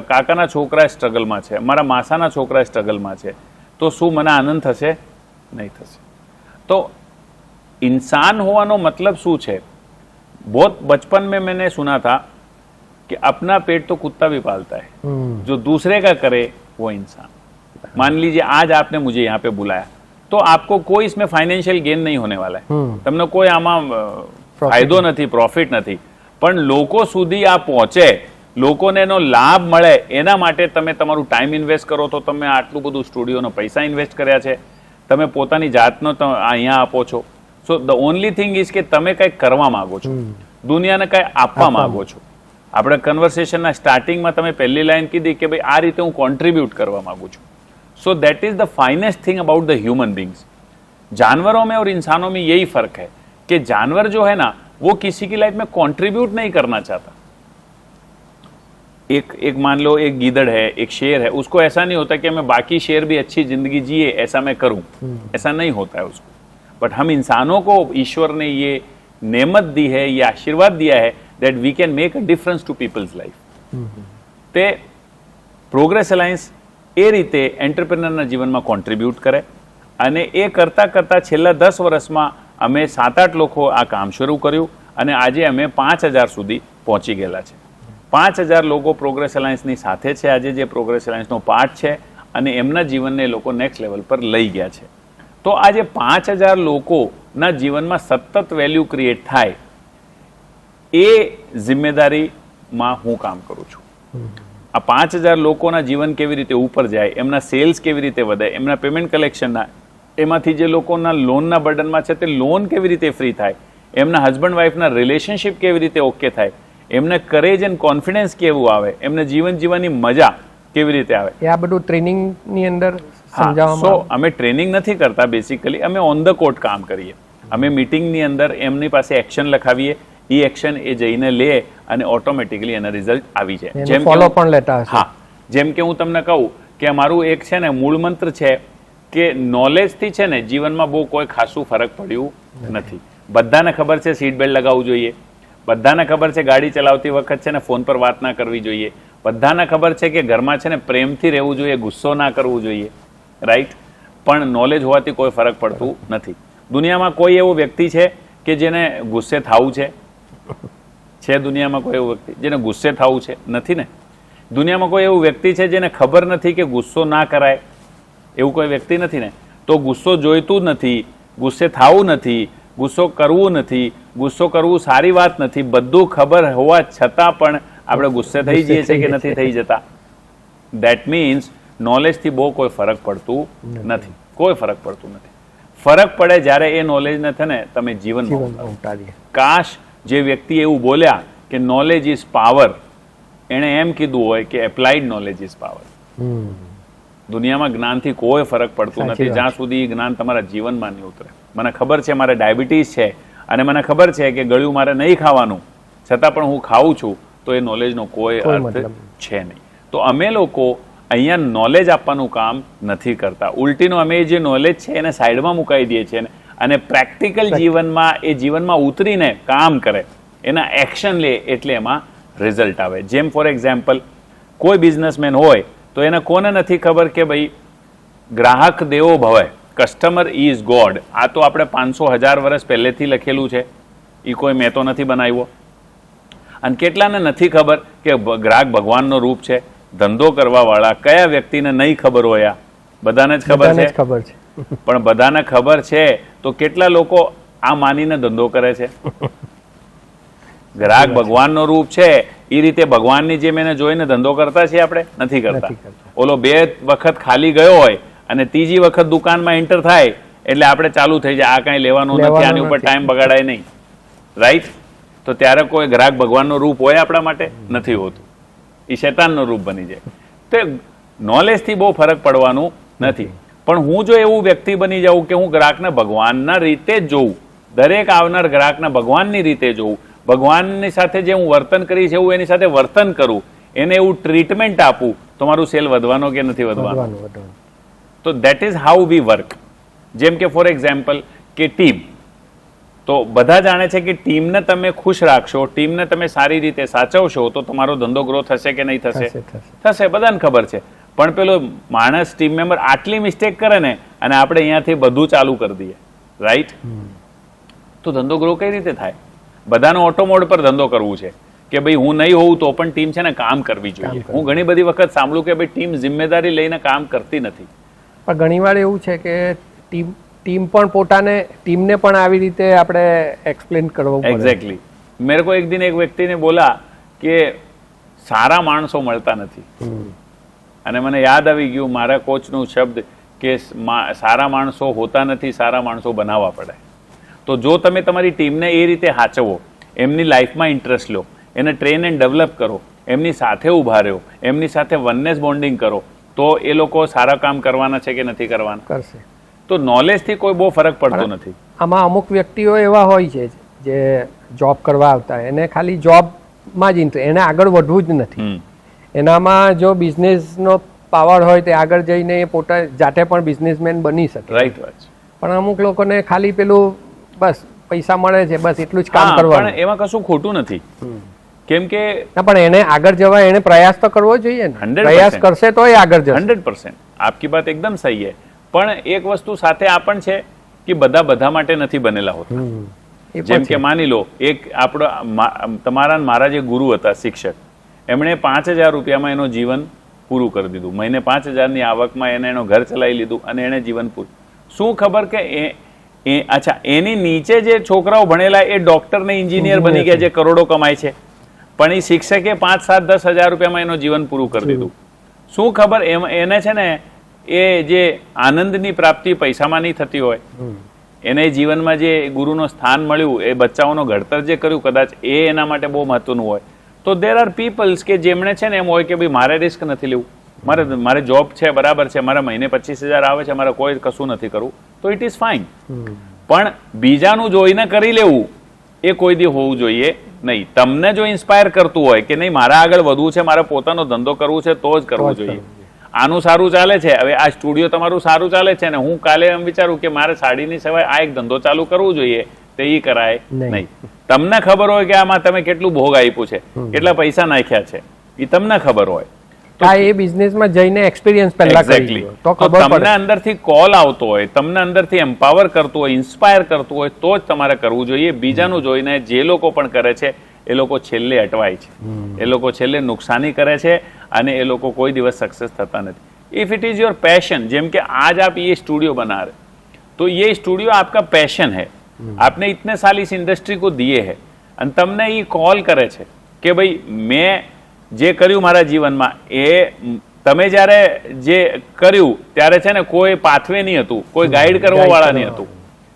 કાકાના છોકરા સ્ટ્રગલમાં છે, મારા માસાના છોકરા સ્ટ્રગલમાં છે, તો શું મને આનંદ થશે? નહીં થશે. તો इंसान होવાનો મતલબ શું છે? बहुत बचपन में मैंने सुना था कि अपना पेट तो कुत्ता भी पालता है, जो दूसरे का करे वो इंसान. मान लीजिए आज आपने मुझे यहाँ पे बुलाया तो आपको कोई इसमें फाइनेंशियल गेन नहीं होने वाला है, તમને કોઈ આમાં ફાયદો નથી, પ્રોફિટ નથી, પણ લોકો સુધી આ પહોંચે, લોકોને એનો લાભ મળે, એના માટે તમે તમારું ટાઈમ ઇન્વેસ્ટ કરો. તો તમે આટલું બધું સ્ટુડિયોનો પૈસા ઇન્વેસ્ટ કર્યા છે, તમે પોતાની જાતનો અહીંયા આપો છો. સો ધ ઓનલી થિંગ ઇઝ કે તમે કંઈક કરવા માંગો છો, દુનિયાને કંઈ આપવા માંગો છો. આપણે કન્વર્સેશનના સ્ટાર્ટિંગમાં તમે પહેલી લાઈન કીધી કે ભાઈ આ રીતે હું કોન્ટ્રીબ્યુટ કરવા માંગુ છું. So that is the finest thing about the human beings. जानवरों में और इंसानों में यही फर्क है कि जानवर जो है ना वो किसी की लाइफ में कंट्रीब्यूट नहीं करना चाहता, एक मान लो एक गीदड़ है, एक शेर है, उसको ऐसा नहीं होता कि मैं बाकी शेर भी अच्छी जिंदगी जिए ऐसा मैं करूं, ऐसा नहीं होता है उसको। बट हम इंसानों को ईश्वर ने ये नेमत दी है, ये आशीर्वाद दिया है that we can make a difference to people's life. તે પ્રોગ્રેસ અલાયન્સ એ રીતે એન્ટરપ્રેનરના જીવનમાં કોન્ટ્રીબ્યુટ કરે અને એ કરતાં કરતાં છેલ્લા 10 વર્ષમાં અમે 7-8 લોકો આ કામ શરૂ કર્યું અને આજે અમે 5000 સુધી પહોંચી ગયેલા છે. 5000 લોકો પ્રોગ્રેસ અલાયન્સની સાથે છે આજે, જે પ્રોગ્રેસ અલાયન્સનો પાર્ટ છે અને એમના જીવનને એ લોકો નેક્સ્ટ લેવલ પર લઈ ગયા છે. તો આજે 5000 લોકોના જીવનમાં સતત વેલ્યુ ક્રિએટ થાય એ જિમ્મેદારીમાં હું કામ કરું છું. આ 5000 લોકોના જીવન કેવી રીતે ઉપર જાય, એમના સેલ્સ કેવી રીતે વધે, એમના પેમેન્ટ કલેક્શનના, એમાંથી જે લોકોના લોનના બર્ડનમાં છે તે લોન કેવી રીતે ફ્રી થાય, એમના હસબન્ડ વાઈફના રિલેશનશિપ કેવી રીતે ઓકે થાય, એમને કરેજ એન્ડ કોન્ફિડન્સ કેવું આવે, એમને જીવન જીવવાની મજા કેવી રીતે આવે, એ આ બધું ટ્રેનિંગની અંદર સમજાવવામાં. સો અમે ટ્રેનિંગ નથી કરતા, બેસિકલી અમે ઓન ધ કોર્ટ કામ કરીએ. અમે મીટિંગની અંદર એમની પાસે એક્શન લખાવીએ, એ એક્શન એ જઈને લે અને ઓટોમેટિકલી એના રિઝલ્ટ આવી જાય. જેમ ફોલો પણ લેતા હશે. હા, જેમ કે હું તમને કહું કે મારું એક છે ને મૂળ મંત્ર છે કે નોલેજથી છે ને જીવનમાં બહુ કોઈ ખાસું ફરક પડ્યું નથી. બધાને ખબર છે સીટ બેલ્ટ લગાવવું જોઈએ, બધાને ખબર છે ગાડી ચલાવતી વખત છે ને ફોન પર વાત ના કરવી જોઈએ, બધાને ખબર છે કે ઘરમાં છે ને પ્રેમથી રહેવું જોઈએ, ગુસ્સો ના કરવું જોઈએ, રાઈટ? પણ નોલેજ હોવાથી કોઈ ફરક પડતું નથી. દુનિયામાં કોઈ એવો વ્યક્તિ છે કે જેને ગુસ્સે થવું છે? દુનિયામાં કોઈ એવું વ્યક્તિ જેને ગુસ્સે થવું છે? નથી ને. દુનિયામાં કોઈ એવું વ્યક્તિ છે જેને ખબર નથી કે ગુસ્સો ના કરાય? એવું કોઈ વ્યક્તિ નથી ને. તો ગુસ્સો જોઈતું નથી, ગુસ્સે થવું નથી, ગુસ્સો કરવું નથી, ગુસ્સો કરવું સારી વાત નથી, બધું ખબર હોવા છતાં પણ આપણે ગુસ્સે થઈ જઈએ છીએ કે નથી થઈ જતા? ધેટ મીન્સ નોલેજથી બહુ કોઈ ફરક પડતું નથી, કોઈ ફરક પડતું નથી. ફરક પડે જ્યારે એ નોલેજને છે ને તમે જીવનમાં ઉતારીએ. કાશ જે વ્યક્તિ એવું બોલ્યા કે નોલેજ ઇઝ પાવર, એણે એમ કીધું હોય કે એપ્લાઇડ નોલેજ ઇઝ પાવર. દુનિયામાં જ્ઞાનથી કોઈ ફરક પડતું નથી જ્યાં સુધી જ્ઞાન તમારા જીવનમાં નહીં ઉતરે. મને ખબર છે મારે ડાયાબિટીસ છે અને મને ખબર છે કે ગળ્યું મારે નહીં ખાવાનું, છતાં પણ હું ખાઉં છું, તો એ નોલેજનો કોઈ અર્થ છે નહીં. તો અમે લોકો અહીંયા નોલેજ આપવાનું કામ નથી કરતા, ઉલટીનું અમે જે નોલેજ છે એને સાઈડમાં મુકાઈ દઈએ છીએ અને પ્રેક્ટિકલ જીવનમાં એ જીવનમાં ઉતરીને કામ કરે, એના એક્શન લે, એટલે એમાં રિઝલ્ટ આવે. જેમ ફોર એક્ઝામ્પલ કોઈ બિઝનેસમેન હોય તો એને કોને નથી ખબર કે ભાઈ ગ્રાહક દેવો ભવે, કસ્ટમર ઇઝ ગોડ. આ તો આપણે 500,000 વર્ષ પહેલેથી લખેલું છે, એ કોઈ મેં તો નથી બનાવ્યો. અને કેટલાને નથી ખબર કે ગ્રાહક ભગવાનનો રૂપ છે? ધંધો કરવા વાળા કયા વ્યક્તિને નહીં ખબર હોય? બધાને જ ખબર છે. પણ બધાને ખબર છે તો કેટલા લોકો આ માનીને ધંધો કરે છે? ગ્રાહક ભગવાનનો રૂપ છે એ રીતે ભગવાનની જેમ એને જોઈને ધંધો કરતા છીએ આપણે? નથી કરતા. ઓલો 2 વખત ખાલી ગયો હોય અને ત્રીજી વખત દુકાનમાં એન્ટર થાય એટલે આપણે ચાલુ થઈ જાય, આ કઈ લેવાનું નથી, આની ઉપર ટાઈમ બગાડાય નહીં, રાઈટ? તો ત્યારે કોઈ ગ્રાહક ભગવાનનો રૂપ હોય આપણા માટે? નથી હોતું, એ શૈતાનનો રૂપ બની જાય. તો નોલેજથી બહુ ફરક પડવાનું નથી. પણ હું જો એવું વ્યક્તિ બની જાઉં કે હું ગ્રાહકને ભગવાનના રીતે જ જોઉં, દરેક આવનાર ગ્રાહકને ભગવાનની રીતે જોઉં, ભગવાનની સાથે જે હું વર્તન કરીશ એવું એની સાથે વર્તન કરું, એને એવું ટ્રીટમેન્ટ આપું, તો મારું સેલ વધવાનો કે નથી વધવાનો? તો that is how we work. જેમ કે ફોર એક્ઝામ્પલ કે ટીમ, તો બધા જાણે છે કે ટીમને તમે ખુશ રાખશો, ટીમને તમે સારી રીતે સાચવશો તો તમારો ધંધો ગ્રો થશે કે નહીં થશે? થશે, બધાને ખબર છે. પણ પેલો માણસ ટીમ મેમ્બર આટલી મિસ્ટેક કરે ને અને આપણે અહીંયાથી બધું ચાલુ કરી દઈએ, રાઈટ? તો ધંધો ગ્રો કઈ રીતે થાય? બધાનો ઓટો મોડ પર ધંધો કરવું છે કે ભાઈ હું નહીં હોઉં તો પણ ટીમ છે ને કામ કરવી જોઈએ. હું ઘણી બધી વખત સાંભળું કે ભાઈ ટીમ જિમ્મેદારી લઈને કામ કરતી નથી. પણ ઘણીવાર એવું છે કે ટીમ પણ પોતાને ટીમને પણ આવી રીતે આપણે એક્સપ્લેન કરવું પડે. એક્ઝેક્ટલી. મેરે કો એક દિન એક વ્યક્તિને બોલા કે સારા માણસો મળતા નથી, અને મને યાદ આવી ગયું મારા કોચનું શબ્દ કે સારા માણસો હોતા નથી, સારા માણસો બનાવવા પડે. તો જો તમે તમારી ટીમને એ રીતે સાચવો, એમની લાઈફમાં ઇન્ટરેસ્ટ લો, એને ટ્રેન એન્ડ ડેવલપ કરો, એમની સાથે ઊભા રહો, એમની સાથે વનનેસ બોન્ડિંગ કરો, તો એ લોકો સારા કામ કરવાના છે કે નથી કરવાના? કરશે. તો નોલેજથી કોઈ બહુ ફરક પડતો નથી. આમાં અમુક વ્યક્તિઓ એવા હોય છે જે જોબ કરવા આવતા, એને ખાલી જોબમાં જ ઇન્ટરેસ્ટ, એને આગળ વધવું જ નથી, એનામાં જો બિઝનેસનો પાવર હોય તે આગળ જઈને એ પોતા જાતે પણ બિઝનેસમેન બની શકે. રાઈટ વાત છે. પણ અમુક લોકોને ખાલી પેલું બસ પૈસા મળે છે બસ એટલું જ કામ હા, કરવાનું. પણ એમાં કશું ખોટું નથી, કેમ કે ના, પણ એને આગળ જવા એને પ્રયાસ તો કરવો જોઈએ ને. 100% પ્રયાસ કરશે તો એ આગળ જશે. 100% આપકી બાત એકદમ સહી है. પણ એક વસ્તુ સાથે આ પણ છે કે બધા માટે નથી બનેલા હોતા. એ જેમ પણ કે માની લો એક આપણો તમારા ને મારા જે ગુરુ હતા શિક્ષક, એમણે 5,000 રૂપિયામાં એનું જીવન પૂરું કરી દીધું. મહિને 5,000ની આવકમાં એને એનું ઘર ચલાવી લીધું અને એને જીવન પૂરું. શું ખબર કે અચ્છા એની નીચે જે છોકરાઓ ભણેલા એ ડોક્ટર ને એન્જિનિયર બની ગયા જે કરોડો કમાય છે, પણ એ શિક્ષકે 5, 7, 10,000 રૂપિયામાં એનું જીવન પૂરું કરી દીધું. શું ખબર એને છે ને એ જે આનંદની પ્રાપ્તિ પૈસામાં નહીં થતી હોય, એને જીવનમાં જે ગુરુનું સ્થાન મળ્યું, એ બચ્ચાઓનો ઘડતર જે કર્યું, કદાચ એ એના માટે બહુ મહત્વનું હોય. તો દેર આર પીપલ્સ કે જેમણે છે ને એમ હોય કે ભાઈ મારે રિસ્ક નથી લેવું, મારે જોબ છે બરાબર છે, મારા મહિને 25,000 આવે છે, મારે કોઈ કશું નથી કરવું, તો ઇટ ઇઝ ફાઇન. પણ બીજાનું જોઈને કરી લેવું એ કોઈ દી હોવું જોઈએ નહીં. તમને જો ઇન્સ્પાયર કરતું હોય કે નહીં મારા આગળ વધવું છે, મારે પોતાનો ધંધો કરવું છે, તો જ કરવું જોઈએ. આનું સારું ચાલે છે, હવે આ સ્ટુડિયો તમારું સારું ચાલે છે ને હું કાલે એમ વિચારું કે મારે સાડીની સિવાય આ એક ધંધો ચાલુ કરવું જોઈએ, તો એ કરાય નહીં. તમને ખબર હોય કે આમાં તમે કેટલું ભોગ આપ્યું છે, કેટલા પૈસા નાખ્યા છે, એ તમને ખબર હોય તો એ બિઝનેસમાં જઈને એક્સપિરિયન્સ પહેલા કરી લો તો ખબર પડે. તમને અંદરથી કોલ આવતો હોય, તમને અંદરથી એમ્પાવર કરતું હોય, ઇન્સ્પાયર કરતું હોય, તો જ તમારે કરવું જોઈએ. બીજાનું જોઈને જે લોકો પણ કરે છે એ લોકો છેલ્લે અટવાય છે, એ લોકો છેલ્લે નુકસાની કરે છે અને એ લોકો કોઈ દિવસ સક્સેસ થતા નથી. If it is your passion, જેમ કે आज आप ये स्टूडियो बना रहे, तो ये स्टूडियो आपका पैशन है, आपने इतने साल इस इंडस्ट्री को दिए है, અને તમને એ કોલ કરે છે કે ભાઈ મેં જે કર્યું મારા જીવનમાં એ તમે જ્યારે જે કર્યું ત્યારે છે ને કોઈ પાથવે નહીં હતું, કોઈ ગાઈડ કરવા વાળા નહીં હતું,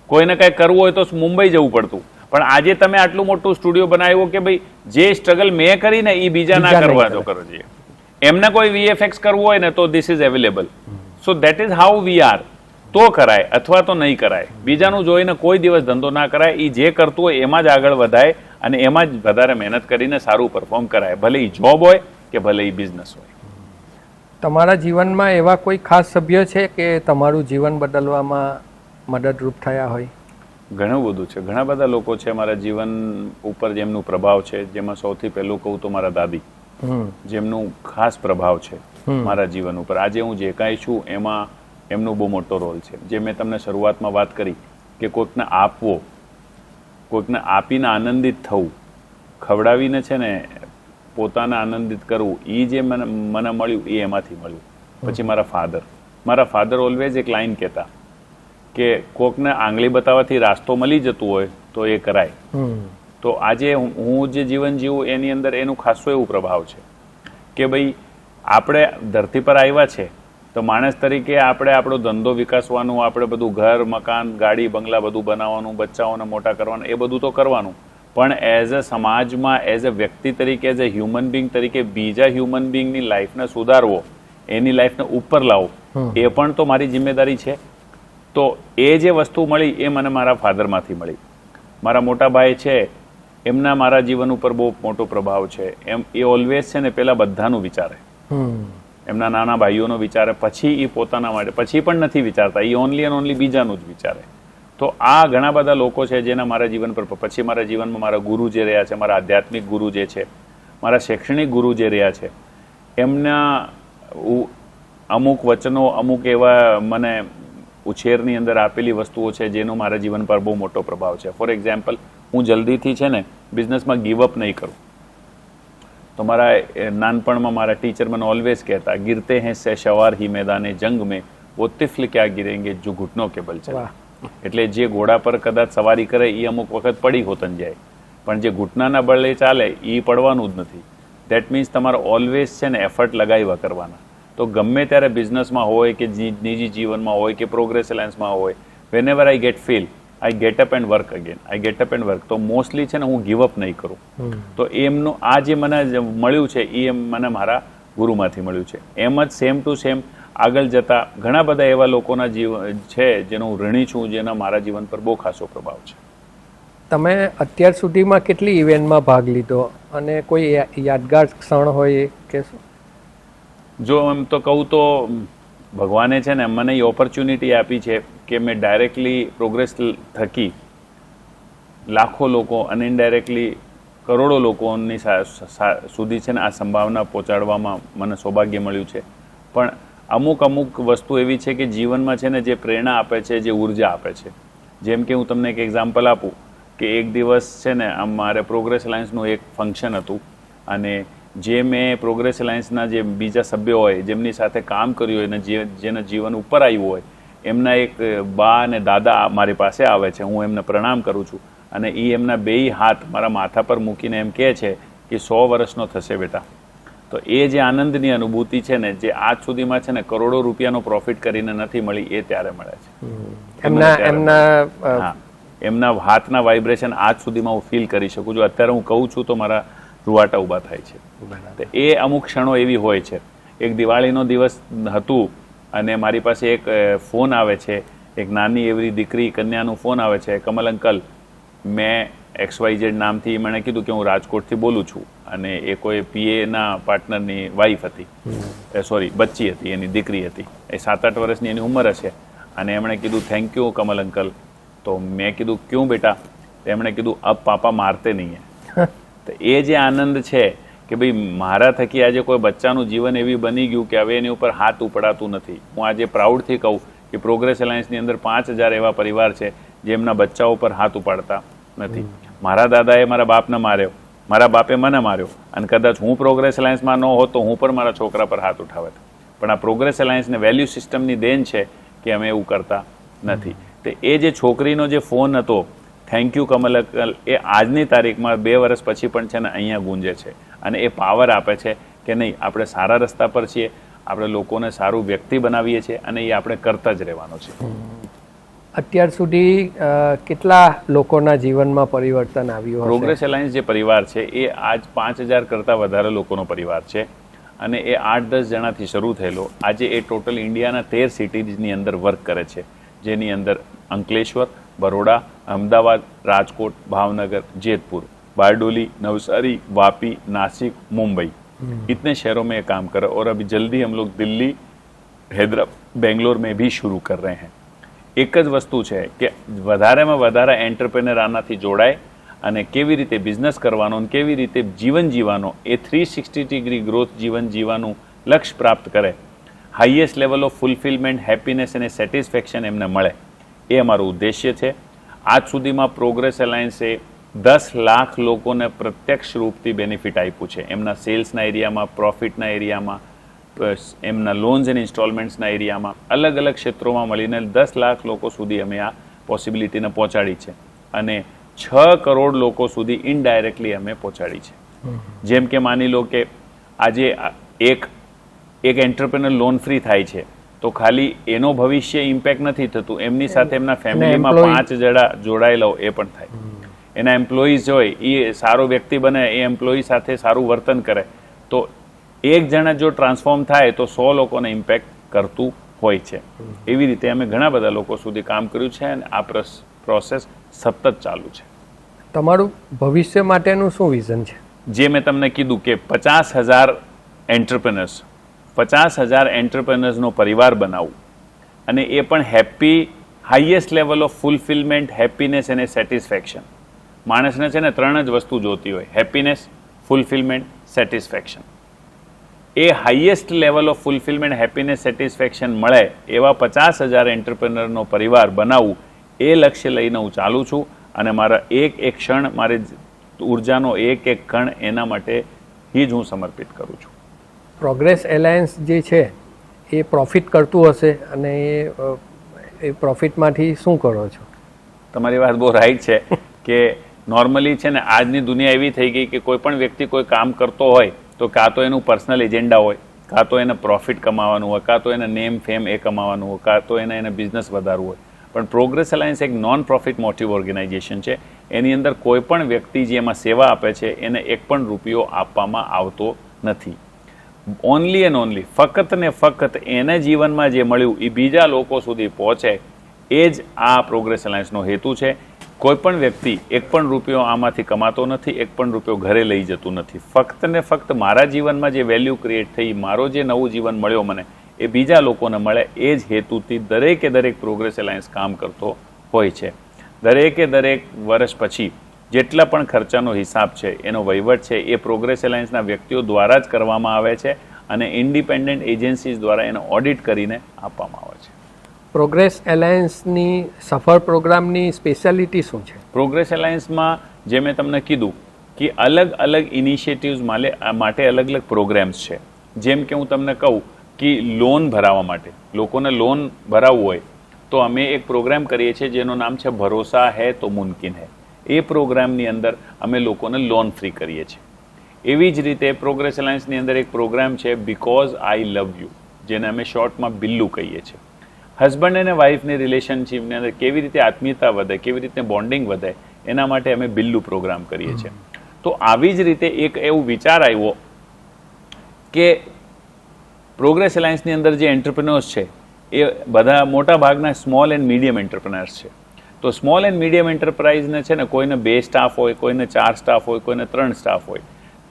કોઈને કંઈ કરવું હોય તો મુંબઈ જવું પડતું. પણ આજે તમે આટલું મોટું સ્ટુડિયો બનાવ્યું કે ભાઈ જે સ્ટ્રગલ મેં કરીને એ બીજા ના કરવા જો કરો જોઈએ. એમને કોઈ VFX કરવું હોય ને તો this is available. So that is how we are. તો કરાય અથવા તો નહીં કરાય. બીજાનું જોઈને કોઈ દિવસ ધંધો ના કરાય. એ જે કરતું હોય એમાં જ આગળ વધાય અને એમાં જ વધારે મહેનત કરીને સારું પરફોર્મ કરાય, ભલે એ જોબ હોય કે ભલે એ બિઝનેસ હોય. તમારા જીવનમાં એવા કોઈ ખાસ સભ્ય છે કે તમારું જીવન બદલવામાં મદદરૂપ થયા હોય? ઘણું બધું છે, ઘણા બધા લોકો છે મારા જીવન ઉપર જેમનું પ્રભાવ છે. જેમાં સૌથી પહેલું કહું તો મારા દાદી, જેમનું ખાસ પ્રભાવ છે મારા જીવન ઉપર. આજે હું જે કાંઈ છું એમાં એમનો બહુ મોટો રોલ છે. જે મેં તમને શરૂઆતમાં વાત કરી કે કોઈકને આપવો, કોઈકને આપીને આનંદિત થવું, ખવડાવીને છે ને પોતાને આનંદિત કરવું, એ જે મને મળ્યું એ એમાંથી મળ્યું. પછી મારા ફાધર ઓલવેઝ એક લાઈન કહેતા કે કોકને આંગળી બતાવવાથી રાસ્તો મળી જતું હોય તો એ કરાય. તો આજે હું જે જીવન જીવું એની અંદર એનું ખાસું એવું પ્રભાવ છે કે ભાઈ આપણે ધરતી પર આવ્યા છે તો માણસ તરીકે આપણે આપણો ધંધો વિકાસવાનું, આપણે બધું ઘર, મકાન, ગાડી, બંગલા બધું બનાવવાનું, બચ્ચાઓને મોટા કરવાનું, એ બધું તો કરવાનું, પણ એઝ અ સમાજમાં, એઝ અ વ્યક્તિ તરીકે, એઝ અ હ્યુમન બિંગ તરીકે બીજા હ્યુમન બિંગની લાઈફને સુધારવો, એની લાઈફને ઉપર લાવો, એ પણ તો મારી જિમ્મેદારી છે. તો એ જે વસ્તુ મળી એ મને મારા ફાધરમાંથી મળી. મારા મોટા ભાઈ છે એમના મારા જીવન ઉપર બહુ મોટો પ્રભાવ છે. એ ઓલવેઝ છે ને પેલા બધાનું વિચારે, એમના નાના ભાઈઓનો વિચારે, પછી એ પોતાના માટે પછી પણ નથી વિચારતા, એ ઓનલી એન્ડ ઓનલી બીજાનું જ વિચારે. તો આ ઘણા બધા લોકો છે જેના મારા જીવન પર, પછી મારા જીવનમાં મારા ગુરુ જે રહ્યા છે, મારા આધ્યાત્મિક ગુરુ જે છે, મારા શૈક્ષણિક ગુરુ જે રહ્યા છે, એમના અમુક વચનો, અમુક એવા મને ઉછેરની અંદર આપેલી વસ્તુઓ છે જેનો મારા જીવન પર બહુ મોટો પ્રભાવ છે. ફોર એક્ઝામ્પલ, હું જલ્દીથી છે ને બિઝનેસમાં ગીવઅપ નહીં કરું. તો મારા નાનપણમાં મારા ટીચર મને ઓલવેઝ કહેતા, ગિરતે હૈ સે સવાર હી મેદાને જંગ મેં, વો તિફલ ક્યાં ગિરેંગે જો ઘૂંટનો કે બલ ચલે. એટલે જે ઘોડા પર કદાચ સવારી કરે એ અમુક વખત પડી હોતન જાય, પણ જે ઘૂંટનાના બળે ચાલે એ પડવાનું જ નથી. દેટ મીન્સ તમારે ઓલવેઝ છે ને એફર્ટ લગાવ્યા કરવાના. તો ગમે ત્યારે બિઝનેસમાં હોય કે નિજી જીવનમાં હોય કે પ્રોગ્રેસ એલાયન્સમાં હોય, whenever I get fail, I get up and work again, I get up and work. તો મોસ્ટલી છે ને હું ગીવઅપ નહીં કરું. તો એમનું આ જે મને મળ્યું છે એ મને મારા ગુરુમાંથી મળ્યું છે. એમ જ સેમ ટુ સેમ આગળ જતા ઘણા બધા એવા લોકોના જીવન છે જેનો હું ઋણી છું, જેના મારા જીવન પર બહુ ખાસો પ્રભાવ છે. તમે અત્યાર સુધીમાં કેટલી ઇવેન્ટમાં ભાગ લીધો અને કોઈ યાદગાર ક્ષણ હોય કે શું? જો એમ તો કહું તો ભગવાને છે ને મને એ ઓપોર્ચ્યુનિટી આપી છે કે મેં ડાયરેક્ટલી પ્રોગ્રેસ થકી લાખો લોકો અને ઇનડાયરેક્ટલી કરોડો લોકોની સુધી છે ને આ સંભાવના પહોંચાડવામાં મને સૌભાગ્ય મળ્યું છે. પણ અમુક વસ્તુ એવી છે કે જીવનમાં છે ને જે પ્રેરણા આપે છે, જે ઉર્જા આપે છે. જેમ કે હું તમને એક એક્ઝામ્પલ આપું કે એક દિવસ છે ને આમ મારે પ્રોગ્રેસ અલાયન્સનું એક ફંક્શન હતું અને જે મેં પ્રોગ્રેસ અલાયન્સના જે બીજા સભ્યો હોય જેમની સાથે કામ કર્યું હોય અને જેના જીવન ઉપર આવ્યું હોય એમના એક બા અને દાદા મારી પાસે આવે છે. હું એમને પ્રણામ કરું છું અને એ એમના બેય હાથ મારા માથા પર મૂકીને એમ કહે છે કે 100 વર્ષનો થશે બેટા. તો એ જે આનંદની અનુભૂતિ છે ને જે આજ સુધીમાં છે ને કરોડો રૂપિયાનો પ્રોફિટ કરીને નથી મળી એ ત્યારે મળે છે. એમના હાથના વાઇબ્રેશન આજ સુધીમાં હું ફીલ કરી શકું છું. અત્યારે હું કહું છું તો મારા રૂવાટા ઊભા થાય છે. તો એ અમુક ક્ષણો એવી હોય છે. એક દિવાળીનો દિવસ હતું અને મારી પાસે એક ફોન આવે છે, એક નાની એવી દીકરી કન્યાનો ફોન આવે છે, કમલ અંકલ મેં XYZ નામથી મને કીધું કે હું રાજકોટથી બોલું છું અને એ કોઈ PA પાર્ટનરની વાઈફ હતી, બચ્ચી હતી, એની દીકરી હતી, એ 7-8 વર્ષની એની ઉંમર હશે અને એમણે કીધું થેન્ક યુ કમલ અંકલ. તો મેં કીધું ક્યું બેટા? એમણે કીધું અબ પાપા મારતે નહીં હે. તો એ જે આનંદ છે કે ભાઈ મારા થકી આજે કોઈ બચ્ચાનું જીવન એવી બની ગયું કે હવે એની ઉપર હાથ ઉપડાતું નથી. હું આજે પ્રાઉડથી કહું કે પ્રોગ્રેસ અલાયન્સની અંદર 5000 એવા પરિવાર છે જેમના બચ્ચાઓ પર હાથ ઉપાડતા નથી. મારા દાદાએ મારા બાપને માર્યો, મારા બાપે મને માર્યો અને કદાચ હું પ્રોગ્રેસ અલાયન્સમાં ન હોત તો હું પણ મારા છોકરા પર હાથ ઉઠાવત. પણ આ પ્રોગ્રેસ અલાયન્સને વેલ્યુ સિસ્ટમની દેન છે કે અમે એવું કરતા નથી. તો એ જે છોકરીનો જે ફોન હતો થેન્ક યુ કમલ અંકલ, એ આજની તારીખમાં 2 વર્ષ પછી પણ છે ને અહીંયા ગુંજે છે અને એ પાવર આપે છે કે નહીં આપણે સારા રસ્તા પર છીએ, આપણે લોકોને સારું વ્યક્તિ બનાવીએ છીએ અને એ આપણે કરતા જ રહેવાનો છે. અત્યાર સુધી કેટલા લોકોના જીવનમાં પરિવર્તન આવ્યું? પ્રોગ્રેસ અલાયન્સ જે પરિવાર છે એ આજ 5000 કરતાં વધારે લોકોનો પરિવાર છે અને એ 8-10 જણાથી શરૂ થયેલો આજે એ ટોટલ ઇન્ડિયાના 13 સિટીઝની અંદર વર્ક કરે છે, જેની અંદર અંકલેશ્વર, બરોડા, અમદાવાદ, રાજકોટ, भावनगर, जेतपुर, बारडोली, नवसारी, वापी, नासिक, मुंबई, इतने शहरों में ये काम कर रहे हैं और अभी जल्दी हम लोग दिल्ली, हैदराबाद, बेंगलोर में भी शुरू कर रहे हैं. એક જ વસ્તુ છે કે વધારેમાં વધારે એન્ટરપ્રેનર આનાથી જોડાય અને કેવી રીતે બિઝનેસ કરવાનો અને કેવી રીતે જીવન જીવવાનો એ 360 ડિગ્રી ગ્રોથ જીવન જીવવાનું લક્ષ્ય પ્રાપ્ત કરે, highest level of fulfilment, happiness અને સેટિસ્ફેક્શન એમને મળે, એ અમારું ઉદ્દેશ્ય છે. આજ સુધીમાં પ્રોગ્રેસ અલાયન્સે 10 લાખ લોકોને પ્રત્યક્ષ રૂપથી બેનિફિટ આપ્યું છે. એમના સેલ્સના એરિયામાં, પ્રોફિટના એરિયામાં, એમના લોન્સ એન્ડ ઇન્સ્ટોલમેન્ટ્સના એરિયામાં, અલગ અલગ ક્ષેત્રોમાં મળીને 10 લાખ લોકો સુધી અમે આ પોસિબિલિટીને પહોંચાડી છે અને 6 કરોડ લોકો સુધી ઇનડાયરેક્ટલી અમે પહોંચાડી છે. જેમ કે માની લો કે આજે એક એન્ટરપ્રેનર લોન ફ્રી થાય છે તો ખાલી એનો ભવિષ્ય ઇમ્પેક્ટ નથી થતું, એમની સાથે એમના ફેમિલીમાં 5 જણા જોડાયેલા હોય એ પણ થાય. એના એમ્પ્લોઈઝ હોય એ સારો વ્યક્તિ બને, એ એમ્પ્લોઈ સાથે સારું વર્તન કરે તો એક જણા જો ટ્રાન્સફોર્મ થાય તો 100 લોકોને ઇમ્પેક્ટ કરતું હોય છે. એવી રીતે અમે ઘણા બધા લોકો સુધી કામ કર્યું છે અને આ પ્રોસેસ સતત ચાલુ છે. તમારું ભવિષ્ય માટેનું શું વિઝન છે? જે મેં તમને કીધું કે 50,000 એન્ટરપ્રેનર્સ, 50,000 એન્ટરપ્રેનર્સનો પરિવાર બનાવવું અને એ પણ happy, highest level of fulfilment, happiness અને સેટિસ્ફેક્શન. માણસને છે ને 3 જ વસ્તુ જોતી હોય, happiness, fulfilment, satisfaction. A highest level of fulfilment, happiness, satisfaction મળે એવા 50,000 એન્ટરપ્રેનરનો પરિવાર બનાવવું, એ લક્ષ્ય લઈને હું ચાલું છું અને મારા એક ક્ષણ, મારી ઉર્જાનો એક કણ એના માટે જ હું સમર્પિત કરું છું. પ્રોગ્રેસ એલાયન્સ જે છે એ પ્રોફિટ કરતું હશે અને એ પ્રોફિટમાંથી શું કરો છો? તમારી વાત બહુ રાઈટ છે કે નોર્મલી છે ને આજની દુનિયા એવી થઈ ગઈ કે કોઈ પણ વ્યક્તિ કોઈ કામ કરતો હોય તો કાં તો એનું પર્સનલ એજન્ડા હોય, કાં તો એને પ્રોફિટ કમાવાનું હોય, કાં તો એને નેમ ફેમ એ કમાવાનું હોય, કાં તો એને બિઝનેસ વધારવું હોય. પણ પ્રોગ્રેસ અલાયન્સ એક નોન પ્રોફિટ મોટિવ ઓર્ગેનાઇઝેશન છે. એની અંદર કોઈ પણ વ્યક્તિ જે એમાં સેવા આપે છે એને એક પણ રૂપિયો આપવામાં આવતો નથી. ઓનલી એન્ડ ઓનલી ફક્ત ને ફક્ત એને જીવનમાં જે મળ્યું એ બીજા લોકો સુધી પહોંચે, એ જ આ પ્રોગ્રેસ અલાયન્સનો હેતુ છે. કોઈ પણ વ્યક્તિ એક પણ રૂપિયો આમાંથી કમાતો નથી, એક પણ રૂપિયો ઘરે લઈ જતું નથી. ફક્ત ને ફક્ત મારા જીવનમાં જે વેલ્યુ ક્રિએટ થઈ, મારો જે નવું જીવન મળ્યો મને, એ બીજા લોકોને મળે, એ જ હેતુથી દરેકે દરેક પ્રોગ્રેસ એલાયન્સ કામ કરતો હોય છે. દરેકે દરેક વર્ષ પછી જેટલા પણ ખર્ચાનો હિસાબ છે, એનો વહીવટ છે, એ પ્રોગ્રેસ એલાયન્સના વ્યક્તિઓ દ્વારા જ કરવામાં આવે છે અને ઇન્ડિપેન્ડન્ટ એજન્સીઝ દ્વારા એને ઓડિટ કરીને આપવામાં આવે છે. પ્રોગ્રેસ એલાયન્સની સફળ પ્રોગ્રામની સ્પેશિયાલિટી શું છે? પ્રોગ્રેસ એલાયન્સમાં જે મેં તમને કીધું કે અલગ અલગ ઇનિશિયેટિવ્સ માટે અલગ અલગ પ્રોગ્રામ્સ છે. જેમ કે હું તમને કહું કે લોન ભરાવવા માટે, લોકોને લોન ભરાવવું હોય તો અમે એક પ્રોગ્રામ કરીએ છીએ જેનું નામ છે ભરોસા હૈ તો મુમકિન હૈ. એ પ્રોગ્રામની અંદર અમે લોકોને લોન ફ્રી કરીએ છીએ. એવી જ રીતે પ્રોગ્રેસ એલાયન્સની અંદર એક પ્રોગ્રામ છે બીકોઝ આઈ લવ યુ, જેને અમે શોર્ટમાં બિલ્લુ કહીએ છીએ. હસબન્ડ અને વાઇફની રિલેશનશીપની અંદર કેવી રીતે આત્મીયતા વધે, કેવી રીતે બોન્ડિંગ વધે, એના માટે અમે બિલ્લુ પ્રોગ્રામ કરીએ છીએ. તો આવી જ રીતે એક એવું વિચાર આવ્યો કે પ્રોગ્રેસ એલાયન્સની અંદર જે એન્ટરપ્રિન્યોર્સ છે એ બધા મોટા ભાગના સ્મોલ એન્ડ મીડિયમ એન્ટરપ્રિન્યોર્સ છે. તો સ્મોલ એન્ડ મીડિયમ એન્ટરપ્રાઇઝને છે ને કોઈને 2 સ્ટાફ હોય, કોઈને 4 સ્ટાફ હોય, કોઈને 3 સ્ટાફ હોય.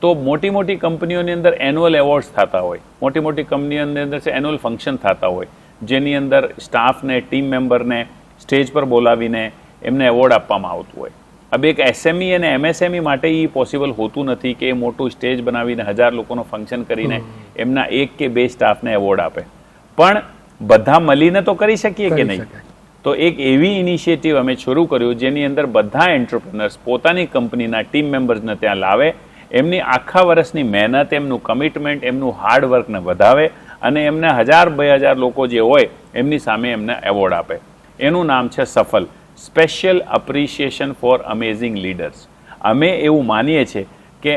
તો મોટી મોટી કંપનીઓની અંદર એન્યુઅલ એવોર્ડ્સ થતા હોય, મોટી મોટી કંપનીઓની અંદર છે એન્યુઅલ ફંક્શન થતા હોય, જેની અંદર સ્ટાફને, ટીમ મેમ્બરને સ્ટેજ પર બોલાવીને એમને એવોર્ડ આપવામાં આવતું હોય. હવે એક એસએમઈ અને એમએસએમઈ માટે એ પોસિબલ હોતું નથી કે એ મોટું સ્ટેજ બનાવીને 1000 લોકોનો ફંક્શન કરીને એમના 1 કે 2 સ્ટાફને એવોર્ડ આપે. પણ બધા મળીને તો કરી શકીએ કે નહીં? તો એક એવી ઇનિશિયેટિવ અમે શરૂ કર્યું જેની અંદર બધા એન્ટરપ્રિનર્સ પોતાની કંપનીના ટીમ મેમ્બર્સને ત્યાં લાવે, એમની આખા વર્ષની મહેનત, એમનું કમિટમેન્ટ, એમનું હાર્ડવર્કને વધાવે અને એમને 1000-2000 લોકો જે હોય એમની સામે એમને એવોર્ડ આપે. એનું નામ છે Safal, special appreciation for amazing leaders. અમે એવું માનીએ છીએ કે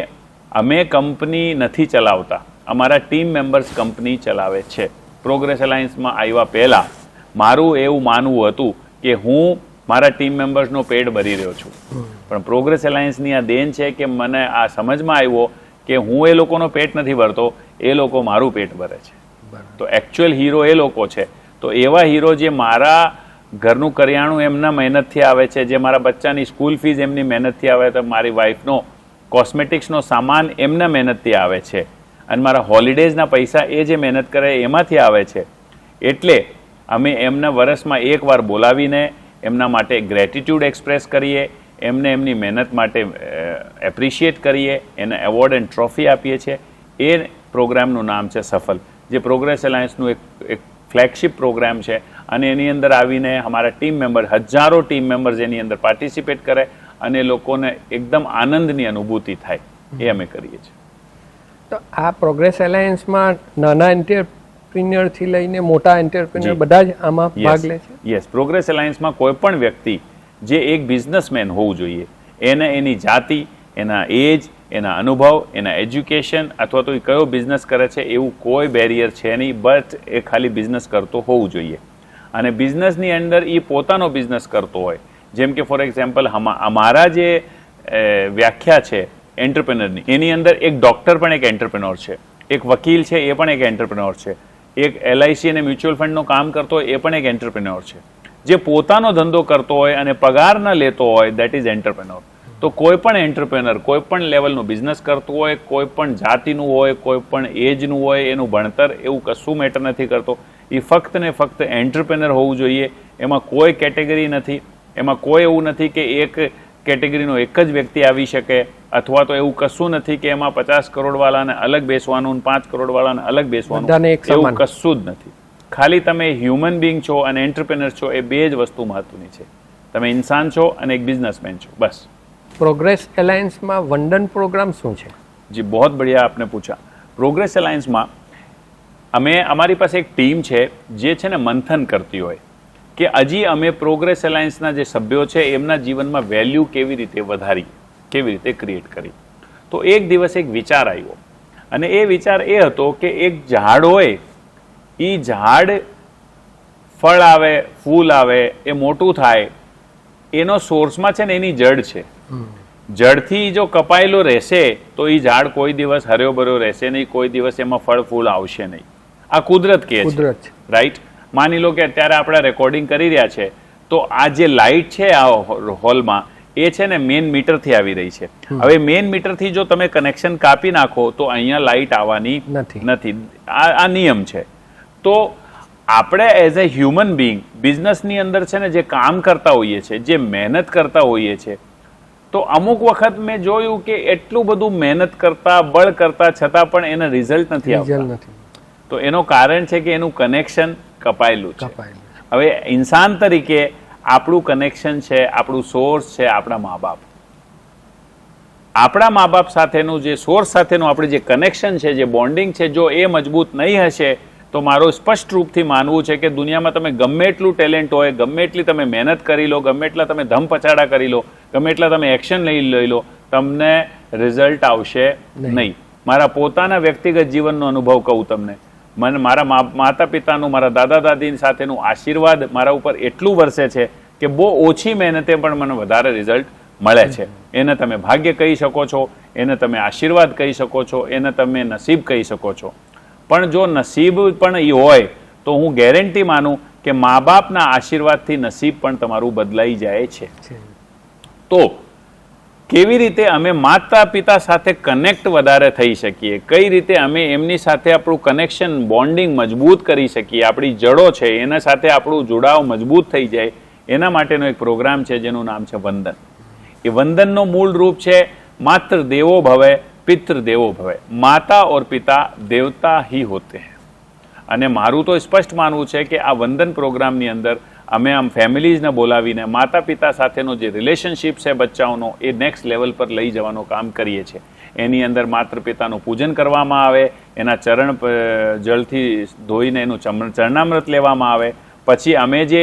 અમે કંપની નથી ચલાવતા, અમારા ટીમ મેમ્બર્સ કંપની ચલાવે છે. પ્રોગ્રેસ એલાયન્સમાં આવ્યા પહેલાં મારું એવું માનવું હતું કે હું મારા ટીમ મેમ્બર્સનો પેટ ભરી રહ્યો છું, પણ પ્રોગ્રેસ એલાયન્સની આ દેન છે કે મને આ સમજમાં આવ્યો કે હું એ લોકોનો પેટ નથી ભરતો, એ લોકો મારું પેટ ભરે છે. તો એકચ્યુઅલ હીરો એ લોકો છે. તો એવા હીરો જે મારા ઘરનું કરિયાણું એમના મહેનતથી આવે છે, જે મારા બચ્ચાની સ્કૂલ ફીસ એમની મહેનતથી આવે છે, મારી વાઈફનો કોસ્મેટિક્સનો સામાન એમના મહેનતથી આવે છે, અને મારા હોલિડેઝના પૈસા એ જે મહેનત કરે એમાંથી આવે છે. એટલે અમે એમને વર્ષમાં એકવાર બોલાવીને એમના માટે ગ્રેટિટ્યૂડ એક્સપ્રેસ કરીએ, એમને એમની મહેનત માટે એપ્રિશિએટ કરીએ, એને એવોર્ડ એન્ડ ટ્રોફી આપીએ છીએ. એ પ્રોગ્રામનું નામ છે સફલ, જે પ્રોગ્રેસ એલાયન્સનું એક ફ્લેગશિપ પ્રોગ્રામ છે. અને એની અંદર આવીને અમારા ટીમ મેમ્બર, હજારો ટીમ મેમ્બર્સ એની અંદર પાર્ટિસિપેટ કરે અને લોકોને એકદમ આનંદની અનુભૂતિ થાય, એ અમે કરીએ છીએ. તો આ પ્રોગ્રેસ એલાયન્સમાં નાના એન્ટરપ્રિન્યોરથી લઈને મોટા એન્ટરપ્રિન્યોર બધા જ આમાં ભાગ લે છે? યસ, પ્રોગ્રેસ એલાયન્સમાં કોઈ પણ વ્યક્તિ જે એક બિઝનેસમેન હોવું જોઈએ, એને એની જાતિ, એના એજ, એના અનુભવ, એના એજ્યુકેશન અથવા તો એ કયો બિઝનેસ કરે છે એવું કોઈ બેરિયર છે નહીં, બટ એ ખાલી બિઝનેસ કરતો હોવું જોઈએ. અને બિઝનેસની અંદર એ પોતાનો બિઝનેસ કરતો હોય. જેમ કે ફોર એક્ઝામ્પલ અમારા જે વ્યાખ્યા છે એન્ટરપ્રેનરની, એની અંદર એક ડૉક્ટર પણ એક એન્ટરપ્રેનોર છે, એક વકીલ છે એ પણ એક એન્ટરપ્રેનોર છે, એક LIC અને મ્યુચ્યુઅલ ફંડનું કામ કરતો હોય એ પણ એક એન્ટરપ્રેનોર છે. જે પોતાનો ધંધો કરતો હોય અને પગાર ન લેતો હોય, દેટ ઇઝ એન્ટરપ્રેનોર. તો કોઈ પણ એન્ટરપ્રેનર કોઈ પણ લેવલનું બિઝનેસ કરતું હોય, કોઈ પણ જાતિનું હોય, કોઈ પણ એજનું હોય, એનું ભણતર, એવું કશું મેટર નથી કરતો. એ ફક્ત ને ફક્ત એન્ટરપ્રેનર હોવું જોઈએ. એમાં કોઈ કેટેગરી નથી, એમાં કોઈ એવું નથી કે એક કેટેગરીનો એક જ વ્યક્તિ આવી શકે, અથવા તો એવું કશું નથી કે એમાં 50 કરોડવાળાને અલગ બેસવાનું, 5 કરોડવાળાને અલગ બેસવાનું, એવું કશું જ નથી. ખાલી તમે હ્યુમન બિંગ છો અને એન્ટરપ્રેનર છો, એ બે જ વસ્તુ મહત્વની છે. તમે ઇન્સાન છો અને એક બિઝનેસમેન છો, બસ. પ્રોગ્રેસ એલાયન્સમાં વંદન પ્રોગ્રામ શું છે? જી, બહુ બઢિયા આપને પૂછા. પ્રોગ્રેસ એલાયન્સમાં અમારી પાસે એક ટીમ છે જે છે ને મંથન કરતી હોય કે હજી અમે પ્રોગ્રેસ એલાયન્સના જે સભ્યો છે એમના જીવનમાં વેલ્યુ કેવી રીતે વધારી, કેવી રીતે ક્રિએટ કરી. તો એક દિવસ એક વિચાર આવ્યો, અને એ વિચાર એ હતો કે એક ઝાડ હોય, એ ઝાડ ફળ આવે, ફૂલ આવે, એ મોટું થાય, એનો સોર્સમાં છે ને એની જડ છે. જડથી જો કપાયેલો રહેશે તો એ ઝાડ કોઈ દિવસ હર્યો ભર્યો રહેશે નહીં, કોઈ દિવસ એમાં ફળ ફૂલ આવશે નહીં. આ કુદરત કહે છે, રાઈટ? માની લો કે અત્યારે આપણે રેકોર્ડિંગ કરી રહ્યા છે, તો આ જે લાઇટ છે આ હોલમાં એ છે ને મેઇન મીટરથી આવી રહી છે. હવે મેઇન મીટરથી જો તમે કનેક્શન કાપી નાખો તો અહીંયા લાઇટ આવવાની નથી. આ નિયમ છે. તો આપણે એઝ એ હ્યુમન બિંગ બિઝનેસની અંદર છે ને જે કામ કરતા હોઈએ છીએ, જે મહેનત કરતા હોઈએ છીએ, તો અમુક વખત મેં જોયું કે એટલું બધું મહેનત કરતા બળ કરતા છતાં પણ એને રિઝલ્ટ નથી આવતા. તો એનું કારણ છે કે એનું કનેક્શન કપાયેલું છે. હવે ઇન્સાન તરીકે આપણું કનેક્શન છે, આપણું સોર્સ છે આપણા મા બાપ. આપણા મા બાપ સાથેનું જે સોર્સ સાથેનું આપણે જે કનેક્શન છે, જે બોન્ડિંગ છે, જો એ મજબૂત નહીં હશે તો મારું સ્પષ્ટ રૂપથી માનવું છે કે દુનિયામાં તમે ગમે એટલું ટેલેન્ટ હોય, ગમે એટલી તમે મહેનત કરી લો, ગમે એટલા તમે ધમપછાડા કરી લો, ગમે એટલા તમે એક્શન લઈ લો, તમને રિઝલ્ટ આવશે નહીં. મારા પોતાના વ્યક્તિગત જીવનનો અનુભવ કહું તમને. મને મારા માતા પિતાનું, મારા દાદા દાદી સાથેનું આશીર્વાદ મારા ઉપર એટલું વરસે છે કે બહુ ઓછી મહેનતે પણ મને વધારે રિઝલ્ટ મળે છે. એને તમે ભાગ્ય કહી શકો છો, એને તમે આશીર્વાદ કહી શકો છો, એને તમે નસીબ કહી શકો છો. પણ જો નસીબ પણ એ હોય તો હું ગેરંટી માનું કે મા બાપના આશીર્વાદથી નસીબ પણ તમારું બદલાઈ જાય છે. તો કેવી રીતે અમે માતા પિતા સાથે કનેક્ટ વધારે થઈ શકીએ, કઈ રીતે અમે એમની સાથે આપણું કનેક્શન બોન્ડિંગ મજબૂત કરી શકીએ, આપણી જડો છે એના સાથે આપણું જોડાવ મજબૂત થઈ જાય, એના માટેનો એક પ્રોગ્રામ છે જેનું નામ છે વંદન. એ વંદનનો મૂળ રૂપ છે માત્ર દેવો ભવે પિતૃ દેવો ભવે. માતા ઓર પિતા દેવતા ही होते हैं. અને મારું તો સ્પષ્ટ માનવું છે કે આ વંદન પ્રોગ્રામની અંદર અમે આમ ફેમિલીઝને બોલાવીને માતા પિતા સાથેનો જે રિલેશનશિપ છે બચ્ચાઓનો એ નેક્સ્ટ લેવલ પર લઈ જવાનું કામ કરીએ છીએ. એની અંદર માતા પિતાનું પૂજન કરવામાં આવે, એના ચરણ જળથી ધોઈને એનું ચરણામૃત લેવામાં આવે. પછી અમે જે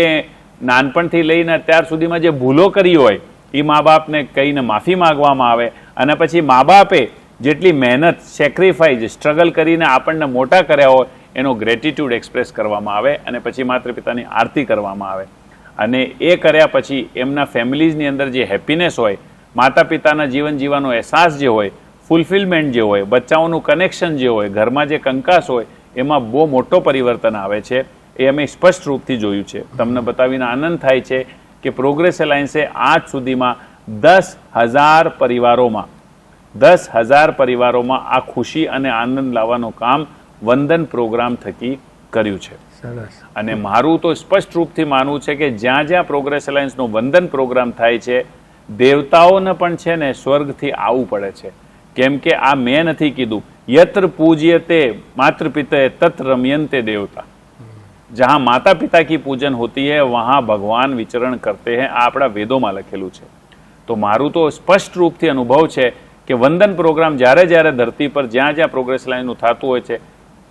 નાનપણથી લઈને અત્યાર સુધીમાં જે ભૂલો કરી હોય એ મા બાપને કહીને માફી માંગવામાં આવે. અને પછી મા બાપે જેટલી મહેનત, સેક્રિફાઈસ, સ્ટ્રગલ કરીને આપણને મોટા કર્યા હોય એનો ગ્રેટિટ્યૂડ એક્સપ્રેસ કરવામાં આવે. અને પછી માતા પિતાની આરતી કરવામાં આવે. અને એ કર્યા પછી એમના ફેમિલીઝની અંદર જે હેપીનેસ હોય, માતા પિતાના જીવન જીવવાનો અહેસાસ જે હોય, ફૂલફિલમેન્ટ જે હોય, બચ્ચાઓનું કનેક્શન જે હોય, ઘરમાં જે કંકાસ હોય, એમાં બહુ મોટો પરિવર્તન આવે છે. એ અમે સ્પષ્ટ રૂપથી જોયું છે. તમને બતાવીને આનંદ થાય છે કે પ્રોગ્રેસ એલાયન્સે આજ સુધીમાં 10,000 પરિવારોમાં આ ખુશી અને આનંદ લાવવાનું કામ વંદન પ્રોગ્રામ થકી કર્યું છે. અને મારું તો સ્પષ્ટ રૂપથી માનવું છે કે જ્યાં જ્યાં પ્રોગ્રેસ એલાયન્સનો વંદન પ્રોગ્રામ થાય છે દેવતાઓને પણ છે ને સ્વર્ગથી આવવું પડે છે. કેમ કે આ મેં નથી કીધું, યત્ર પૂજ્યતે માતૃ પિતા તત્ર રમ્યન્તે દેવતા. जहां माता पिता की पूजन होती है वहां भगवान विचरण करते हैं. આ આપણા વેદોમાં લખેલું છે. તો મારું તો સ્પષ્ટ રૂપથી અનુભવ છે કે વંદન પ્રોગ્રામ જ્યારે જ્યારે ધરતી પર જ્યાં જ્યાં પ્રોગ્રેસ લાઈનનું થતું હોય છે,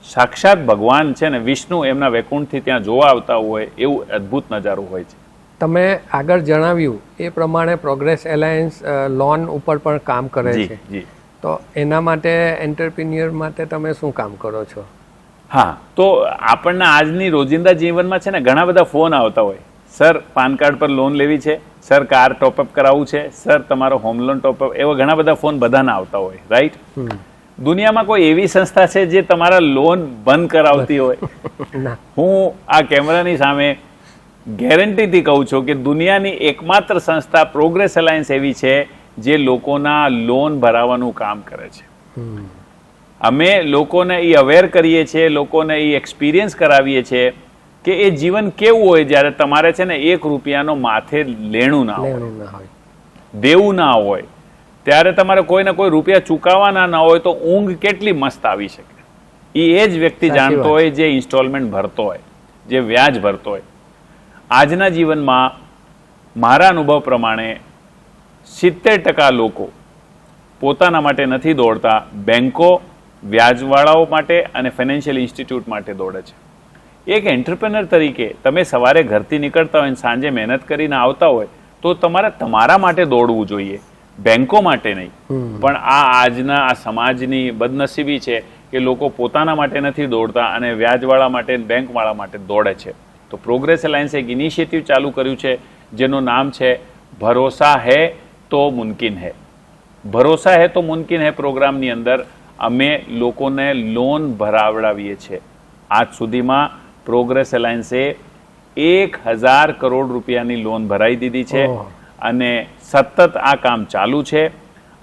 સાક્ષાત ભગવાન છે ને વિષ્ણુ એમના વૈકુંઠથી ત્યાં જોવા આવતા હોય એવું અદ્ભુત નજારો હોય છે. તમે આગળ જણાવ્યું એ પ્રમાણે પ્રોગ્રેસ એલાયન્સ લોન ઉપર પણ કામ કરે છે. જી. તો એના માટે એન્ટરપ્રિન્યોર માટે તમે શું કામ કરો છો? હા, તો આપણને આજની રોજિંદા જીવનમાં છે ને ઘણા બધા ફોન આવતા હોય. સર, પાન કાર્ડ પર લોન લેવી છે, સર કાર ટોપઅપ કરાવવું છે, સર તમારો હોમ લોન ટોપઅપ, એવા ઘણા બધા ફોન બધાના આવતા હોય, રાઈટ? દુનિયામાં કોઈ એવી સંસ્થા છે જે તમારા લોન બંધ કરાવતી હોય? હું આ કેમેરાની સામે ગેરંટીથી કહું છું કે દુનિયાની એકમાત્ર સંસ્થા પ્રોગ્રેસ એલાયન્સ એવી છે જે લોકોના લોન ભરાવાનું કામ કરે છે. અમે લોકોને એ અવેર કરીએ છીએ, લોકોને એ એક્સપિરિયન્સ કરાવીએ છીએ કે એ જીવન કેવું હોય જ્યારે તમારે છે ને 1 રૂપિયાનો માથે લેણું ના હોય, દેવું ના હોય, ત્યારે તમારે કોઈને કોઈ રૂપિયા ચૂકવવાના ના હોય તો ઊંઘ કેટલી મસ્ત આવી શકે એ જ વ્યક્તિ જાણતો હોય જે ઇન્સ્ટોલમેન્ટ ભરતો હોય, જે વ્યાજ ભરતો હોય. આજના જીવનમાં મારા અનુભવ પ્રમાણે 70% લોકો પોતાના માટે નથી દોડતા, બેંકો, વ્યાજવાળાઓ માટે અને ફાઇનાન્શિયલ ઇન્સ્ટિટ્યૂટ માટે દોડે છે. એક એન્ટરપ્રેનર તરીકે તમે સવારે ઘરથી નીકળતા હોય અને સાંજે મહેનત કરીને આવતા હોય તો તમારે તમારા માટે દોડવું જોઈએ, બેંકો માટે નહીં. પણ આજના આ સમાજની બદનસીબી છે કે લોકો પોતાના માટે નથી દોડતા અને વ્યાજવાળા માટે, બેંકવાળા માટે દોડે છે. તો પ્રોગ્રેસ એલાયન્સે એક ઇનિશિયેટિવ ચાલુ કર્યું છે જેનું નામ છે ભરોસા હૈ તો મુમકિન હૈ. ભરોસા હૈ તો મુમકિન હૈ પ્રોગ્રામની અંદર અમે લોકોને લોન ભરાવડાવીએ છીએ. આજ સુધીમાં પ્રોગ્રેસ એલાયન્સે 1000 કરોડ રૂપિયાની લોન ભરાઈ દીધી છે ઓહ. અને સતત આ કામ ચાલુ છે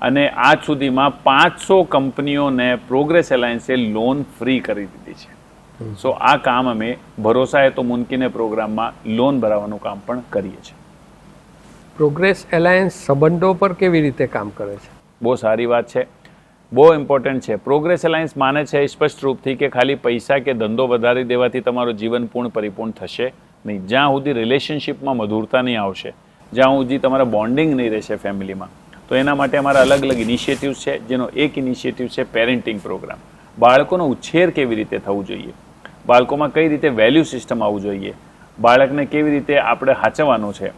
અને આજ સુધીમાં 500 કંપનીઓને પ્રોગ્રેસ એલાયન્સે લોન ફ્રી કરી દીધી છે. સો આ કામ અમે ભરોસા હે તો મુમકિન પ્રોગ્રામમાં લોન ભરાવાનું કામ પણ કરીએ છીએ. પ્રોગ્રેસ એલાયન્સ સંબંધો પર કેવી રીતે કામ કરે છે? બહુ સારી વાત છે, બહુ ઇમ્પોર્ટન્ટ છે. પ્રોગ્રેસ એલાયન્સ માને છે સ્પષ્ટ રૂપથી કે ખાલી પૈસા કે ધંધો વધારી દેવાથી તમારું જીવન પરિપૂર્ણ થશે નહીં. જ્યાં સુધી રિલેશનશિપમાં મધુરતા નહીં આવશે, જ્યાં સુધી તમારા બોન્ડિંગ નહીં રહેશે ફેમિલીમાં, તો એના માટે અમારા અલગ અલગ ઇનિશિયેટિવ્સ છે, જેનો એક ઇનિશિયેટિવ છે પેરેન્ટિંગ પ્રોગ્રામ. બાળકોનો ઉછેર કેવી રીતે થવું જોઈએ, બાળકોમાં કઈ રીતે વેલ્યુ સિસ્ટમ આવવું જોઈએ, બાળકને કેવી રીતે આપણે હાચવવાનું છે,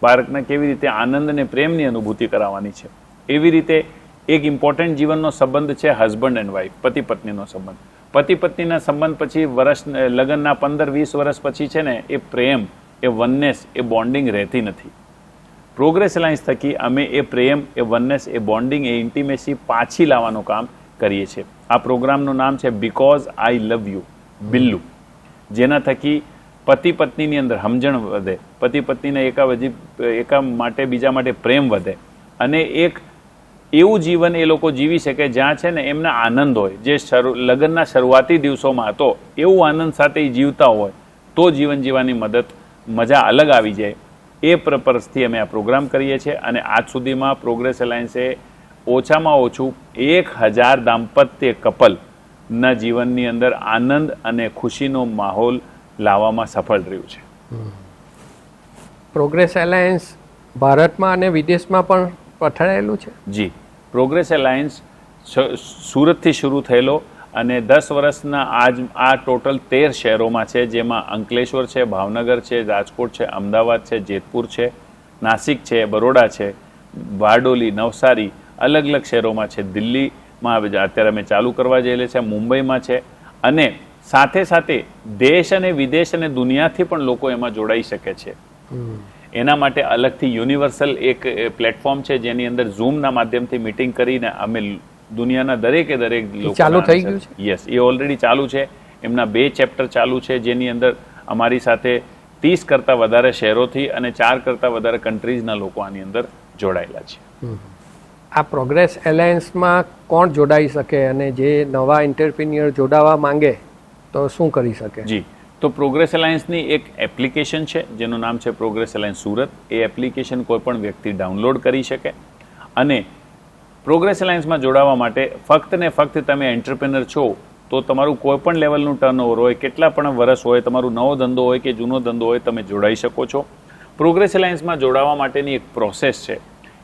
બાળકને કેવી રીતે આનંદ અને પ્રેમની અનુભૂતિ કરાવવાની છે. એવી રીતે એક ઇમ્પોર્ટન્ટ જીવનનો સંબંધ છે હસબન્ડ એન્ડ વાઇફ, પતિ પત્નીનો સંબંધ. પતિ પત્નીના સંબંધ પછી લગ્નના 15-20 વર્ષ પછી છે ને, એ પ્રેમ, એ વનનેસ, એ બોન્ડિંગ રહેતી નથી. પ્રોગ્રેસ એલાયન્સ થકી અમે એ પ્રેમ, એ વનનેસ, એ બોન્ડિંગ, એ ઇન્ટિમેસી પાછી લાવવાનું કામ કરીએ છીએ. આ પ્રોગ્રામનું નામ છે because I love you, Billu. જેના થકી પતિ પત્નીની અંદર સમજણ વધે, પતિ પત્નીને એકા માટે બીજા માટે પ્રેમ વધે અને એક એવું જીવન એ લોકો જીવી શકે જ્યાં છે ને એમના આનંદ હોય, જે લગ્નના શરૂઆતી દિવસોમાં હતો એવું આનંદ સાથે જીવતા હોય, તો જીવન જીવવાની મજા અલગ આવી જાય. એ પર્પઝથી અમે આ પ્રોગ્રામ કરીએ છીએ અને આજ સુધીમાં પ્રોગ્રેસ એલાયન્સે ઓછામાં ઓછું 1000 દાંપત્ય કપલના જીવનની અંદર આનંદ અને ખુશીનો માહોલ લાવવામાં સફળ રહ્યું છે. પ્રોગ્રેસ એલાયન્સ ભારતમાં અને વિદેશમાં પણ પથરાયેલું છે? જી, પ્રોગ્રેસ એલાયન્સ સુરતથી શરૂ થયેલો અને 10 વર્ષના આ ટોટલ 13 શહેરોમાં છે, જેમાં અંકલેશ્વર છે, ભાવનગર છે, રાજકોટ છે, અમદાવાદ છે, જેતપુર છે, નાસિક છે, બરોડા છે, બારડોલી, નવસારી, અલગ અલગ શહેરોમાં છે. દિલ્હીમાં અત્યારે અમે ચાલુ કરવા જઈએ છીએ, મુંબઈમાં છે અને સાથે સાથે દેશ અને વિદેશ અને દુનિયાથી પણ લોકો એમાં જોડાઈ શકે છે. એના માટે અલગથી યુનિવર્સલ એક પ્લેટફોર્મ છે, જેની અંદર ઝૂમના માધ્યમથી મીટિંગ કરીને અમે દુનિયાના દરેક લોકો ચાલુ થઈ ગયું છે? યસ, એ ઓલરેડી ચાલુ છે. એમના 2 ચેપ્ટર ચાલુ છે, જેની અંદર અમારી સાથે 30 કરતાં વધારે શહેરોથી અને 4 કરતાં વધારે કન્ટ્રીઝના લોકો આની અંદર જોડાયેલા છે. આ પ્રોગ્રેસ એલાયન્સમાં કોણ જોડાઈ શકે અને જે નવા એન્ટરપ્રિન્યોર જોડાવા માંગે તો શું કરી શકે? જી, તો પ્રોગ્રેસ એલાયન્સની એક એપ્લિકેશન છે જેનું નામ છે પ્રોગ્રેસ એલાયન્સ સુરત. એ એપ્લિકેશન કોઈ પણ વ્યક્તિ ડાઉનલોડ કરી શકે અને પ્રોગ્રેસ એલાયન્સમાં જોડાવા માટે ફક્ત ને ફક્ત તમે એન્ટરપ્રેનર છો તો તમારું કોઈ પણ લેવલનું ટર્નઓવર હોય, કેટલા પણ વર્ષ હોય, તમારું નવો ધંધો હોય કે જૂનો ધંધો હોય, તમે જોડાઈ શકો છો. પ્રોગ્રેસ એલાયન્સમાં જોડાવા માટેની એક પ્રોસેસ છે.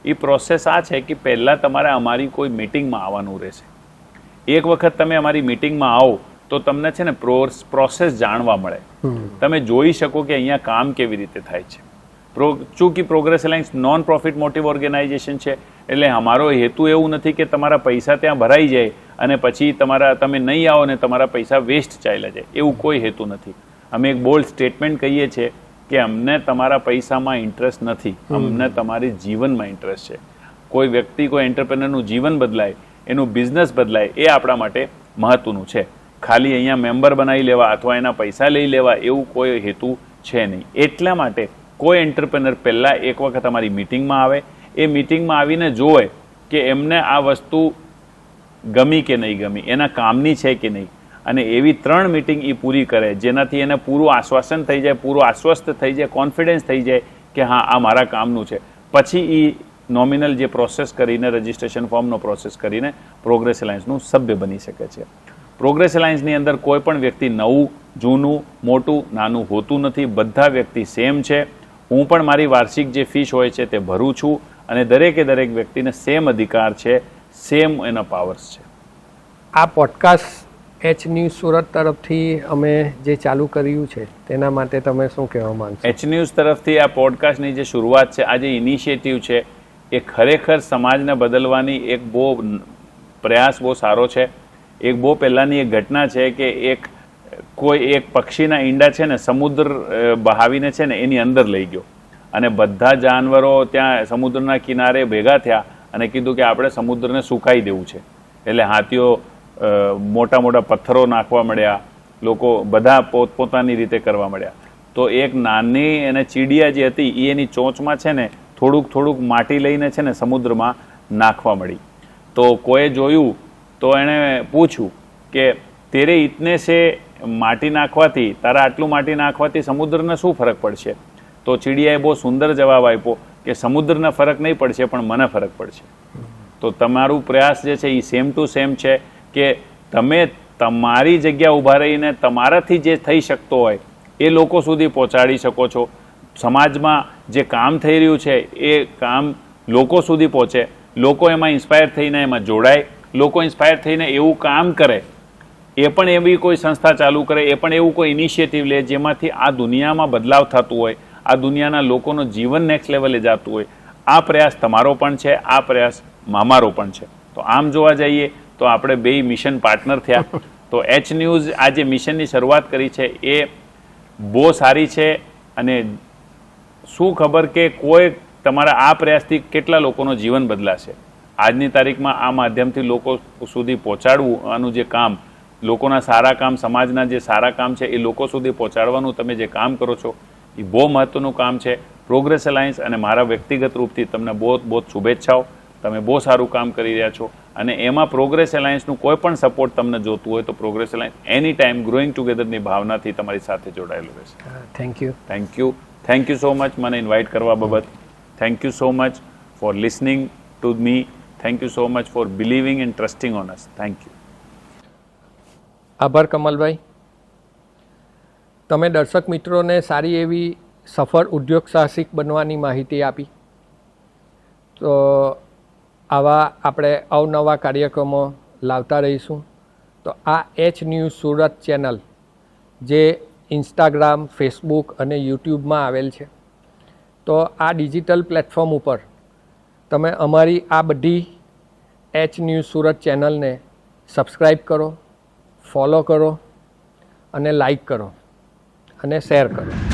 એ પ્રોસેસ આ છે કે પહેલાં તમારે અમારી કોઈ મિટિંગમાં આવવાનું રહેશે. એક વખત તમે અમારી મિટિંગમાં આવો તો તમને છે ને પ્રોસેસ જાણવા મળે, તમે જોઈ શકો કે અહીંયા કામ કેવી રીતે થાય છે. ચૂંકી progress alliance non profit motive organization છે, એટલે અમારો હેતુ એવું નથી કે તમારા પૈસા ત્યાં ભરાઈ જાય અને પછી તમે નહીં આવો ને તમારા પૈસા વેસ્ટ ચાલ્યા જાય, એવું કોઈ હેતુ નથી. અમે એક બોલ્ડ સ્ટેટમેન્ટ કહીએ છીએ કે અમને તમારા પૈસામાં ઇન્ટરેસ્ટ નથી, અમને તમારી જીવનમાં ઇન્ટરેસ્ટ છે. કોઈ વ્યક્તિ, કોઈ એન્ટરપ્રેનરનું જીવન બદલાય, એનું બિઝનેસ બદલાય, એ આપણા માટે મહત્વનું છે. ખાલી અહીંયા મેમ્બર બનાવી લેવા અથવા એના પૈસા લઈ લેવા એવું કોઈ હેતુ છે નહીં. એટલા માટે કોઈ એન્ટરપ્રેનર પહેલાં એક વખત અમારી મિટિંગમાં આવે, એ મિટિંગમાં આવીને જોવે કે એમને આ વસ્તુ ગમી કે નહીં ગમી, એના કામની છે કે નહીં, અને એવી 3 મિટિંગ એ પૂરી કરે જેનાથી એને પૂરું આશ્વાસન થઈ જાય, પૂરું આશ્વસ્ત થઈ જાય, કોન્ફિડન્સ થઈ જાય કે હા આ મારા કામનું છે. પછી એ નોમિનલ જે પ્રોસેસ કરીને, રજિસ્ટ્રેશન ફોર્મનો પ્રોસેસ કરીને પ્રોગ્રેસ એલાયન્સનું સભ્ય બની શકે છે. પ્રોગ્રેસ એલાયન્સની અંદર કોઈ પણ વ્યક્તિ નવું, જૂનું, મોટું, નાનું હોતું નથી. બધા વ્યક્તિ સેમ છે. હું પણ મારી વાર્ષિક જે ફીસ હોય છે તે ભરું છું અને દરેક વ્યક્તિને સેમ અધિકાર છે, સેમ એના પાવર્સ છે. આ પોડકાસ્ટ એચ ન્યૂઝ સુરત તરફથી અમે જે ચાલુ કર્યું છે તેના માટે તમે શું કહેવા માંગશો? એચ ન્યૂઝ તરફથી આ પોડકાસ્ટની જે શરૂઆત છે, આ જે ઇનિશિયેટિવ છે, એ ખરેખર સમાજને બદલવાની એક પ્રયાસ બહુ સારો છે. એક બહુ પહેલાંની એક ઘટના છે કે એક પક્ષીના ઈંડા છે ને સમુદ્ર બહાવીને છે ને એની અંદર લઈ ગયો અને બધા જાનવરો ત્યાં સમુદ્રના કિનારે ભેગા થયા અને કીધું કે આપણે સમુદ્રને સુકાઈ દેવું છે. એટલે હાથીઓ મોટા મોટા પથ્થરો નાખવા મળ્યા, લોકો બધા પોતપોતાની રીતે કરવા મળ્યા. તો એક નાની અને ચીડિયા જે હતી એ એની ચોંચમાં છે ને થોડુંક માટી લઈને છે ને સમુદ્રમાં નાખવા મળી. તો કોઈએ જોયું તો એણે પૂછ્યું કે તેરે ઇતને સે માટી નાખવાથી, તારા આટલું માટી નાખવાથી સમુદ્રને શું ફરક પડશે? તો ચીડિયાએ બહુ સુંદર જવાબ આપ્યો કે સમુદ્રને ફરક નહીં પડશે પણ મને ફરક પડશે. તો તમારું પ્રયાસ જે છે એ સેમ ટુ સેમ છે કે તમે તમારી જગ્યા ઊભા રહીને તમારાથી જે થઈ શકતો હોય એ લોકો સુધી પહોંચાડી શકો છો. સમાજમાં જે કામ થઈ રહ્યું છે એ કામ લોકો સુધી પહોંચે, લોકો એમાં ઇન્સ્પાયર થઈને એમાં જોડાય, લોકો ઇન્સ્પાયર થઈને એવું કામ કરે, એ પણ એવી કોઈ સંસ્થા ચાલુ કરે, એ પણ એવું કોઈ ઇનિશિયેટિવ લે જેમાંથી આ દુનિયામાં બદલાવ થતું હોય, આ દુનિયાના લોકોનું જીવન નેક્સ્ટ લેવલે જતું હોય. આ પ્રયાસ તમારો પણ છે, આ પ્રયાસ મામારો પણ છે. તો આમ જોવા જઈએ તો આપણે બે મિશન પાર્ટનર થયા. તો એચ ન્યૂઝ આ જે મિશનની શરૂઆત કરી છે એ બહુ સારી છે. અને શું ખબર કે કોઈ તમારા આ પ્રયાસથી કેટલા લોકોનું જીવન બદલાશે. આજની તારીખમાં આ માધ્યમથી લોકો સુધી પહોંચાડવું, આનું જે કામ, લોકોના સારા કામ, સમાજના જે સારા કામ છે એ લોકો સુધી પહોંચાડવાનું તમે જે કામ કરો છો એ બહુ મહત્વનું કામ છે. પ્રોગ્રેસ એલાયન્સ અને મારા વ્યક્તિગત રૂપથી તમને બહુ શુભેચ્છાઓ. તમે બહુ સારું કામ કરી રહ્યા છો અને એમાં પ્રોગ્રેસ એલાયન્સનું કોઈ પણ સપોર્ટ તમને જોતું હોય તો પ્રોગ્રેસ એલાયન્સ એની ટાઈમ ગ્રોઈંગ ટુગેધરની ભાવનાથી તમારી સાથે જોડાયેલું રહેશે. થેન્ક યુ સો મચ મને ઇન્વાઇટ કરવા બાબત. Thank you so much for listening to me. Thank you so much for believing and trusting on us. Thank you. આભાર કમલભાઈ. તમે દર્શક મિત્રોને સારી એવી સફળ ઉદ્યોગ સાહસિક બનવાની માહિતી આપી. તો આવા આપણે અવનવા કાર્યક્રમો લાવતા રહીશું. તો આ એચ ન્યૂઝ સુરત ચેનલ જે ઇન્સ્ટાગ્રામ, ફેસબુક અને યુટ્યુબમાં આવેલ છે, તો આ ડિજિટલ પ્લેટફોર્મ ઉપર તમે અમારી આ બધી એચ ન્યૂઝ સુરત ચેનલને સબસ્ક્રાઈબ કરો, ફોલો કરો અને લાઈક કરો અને શેર કરો.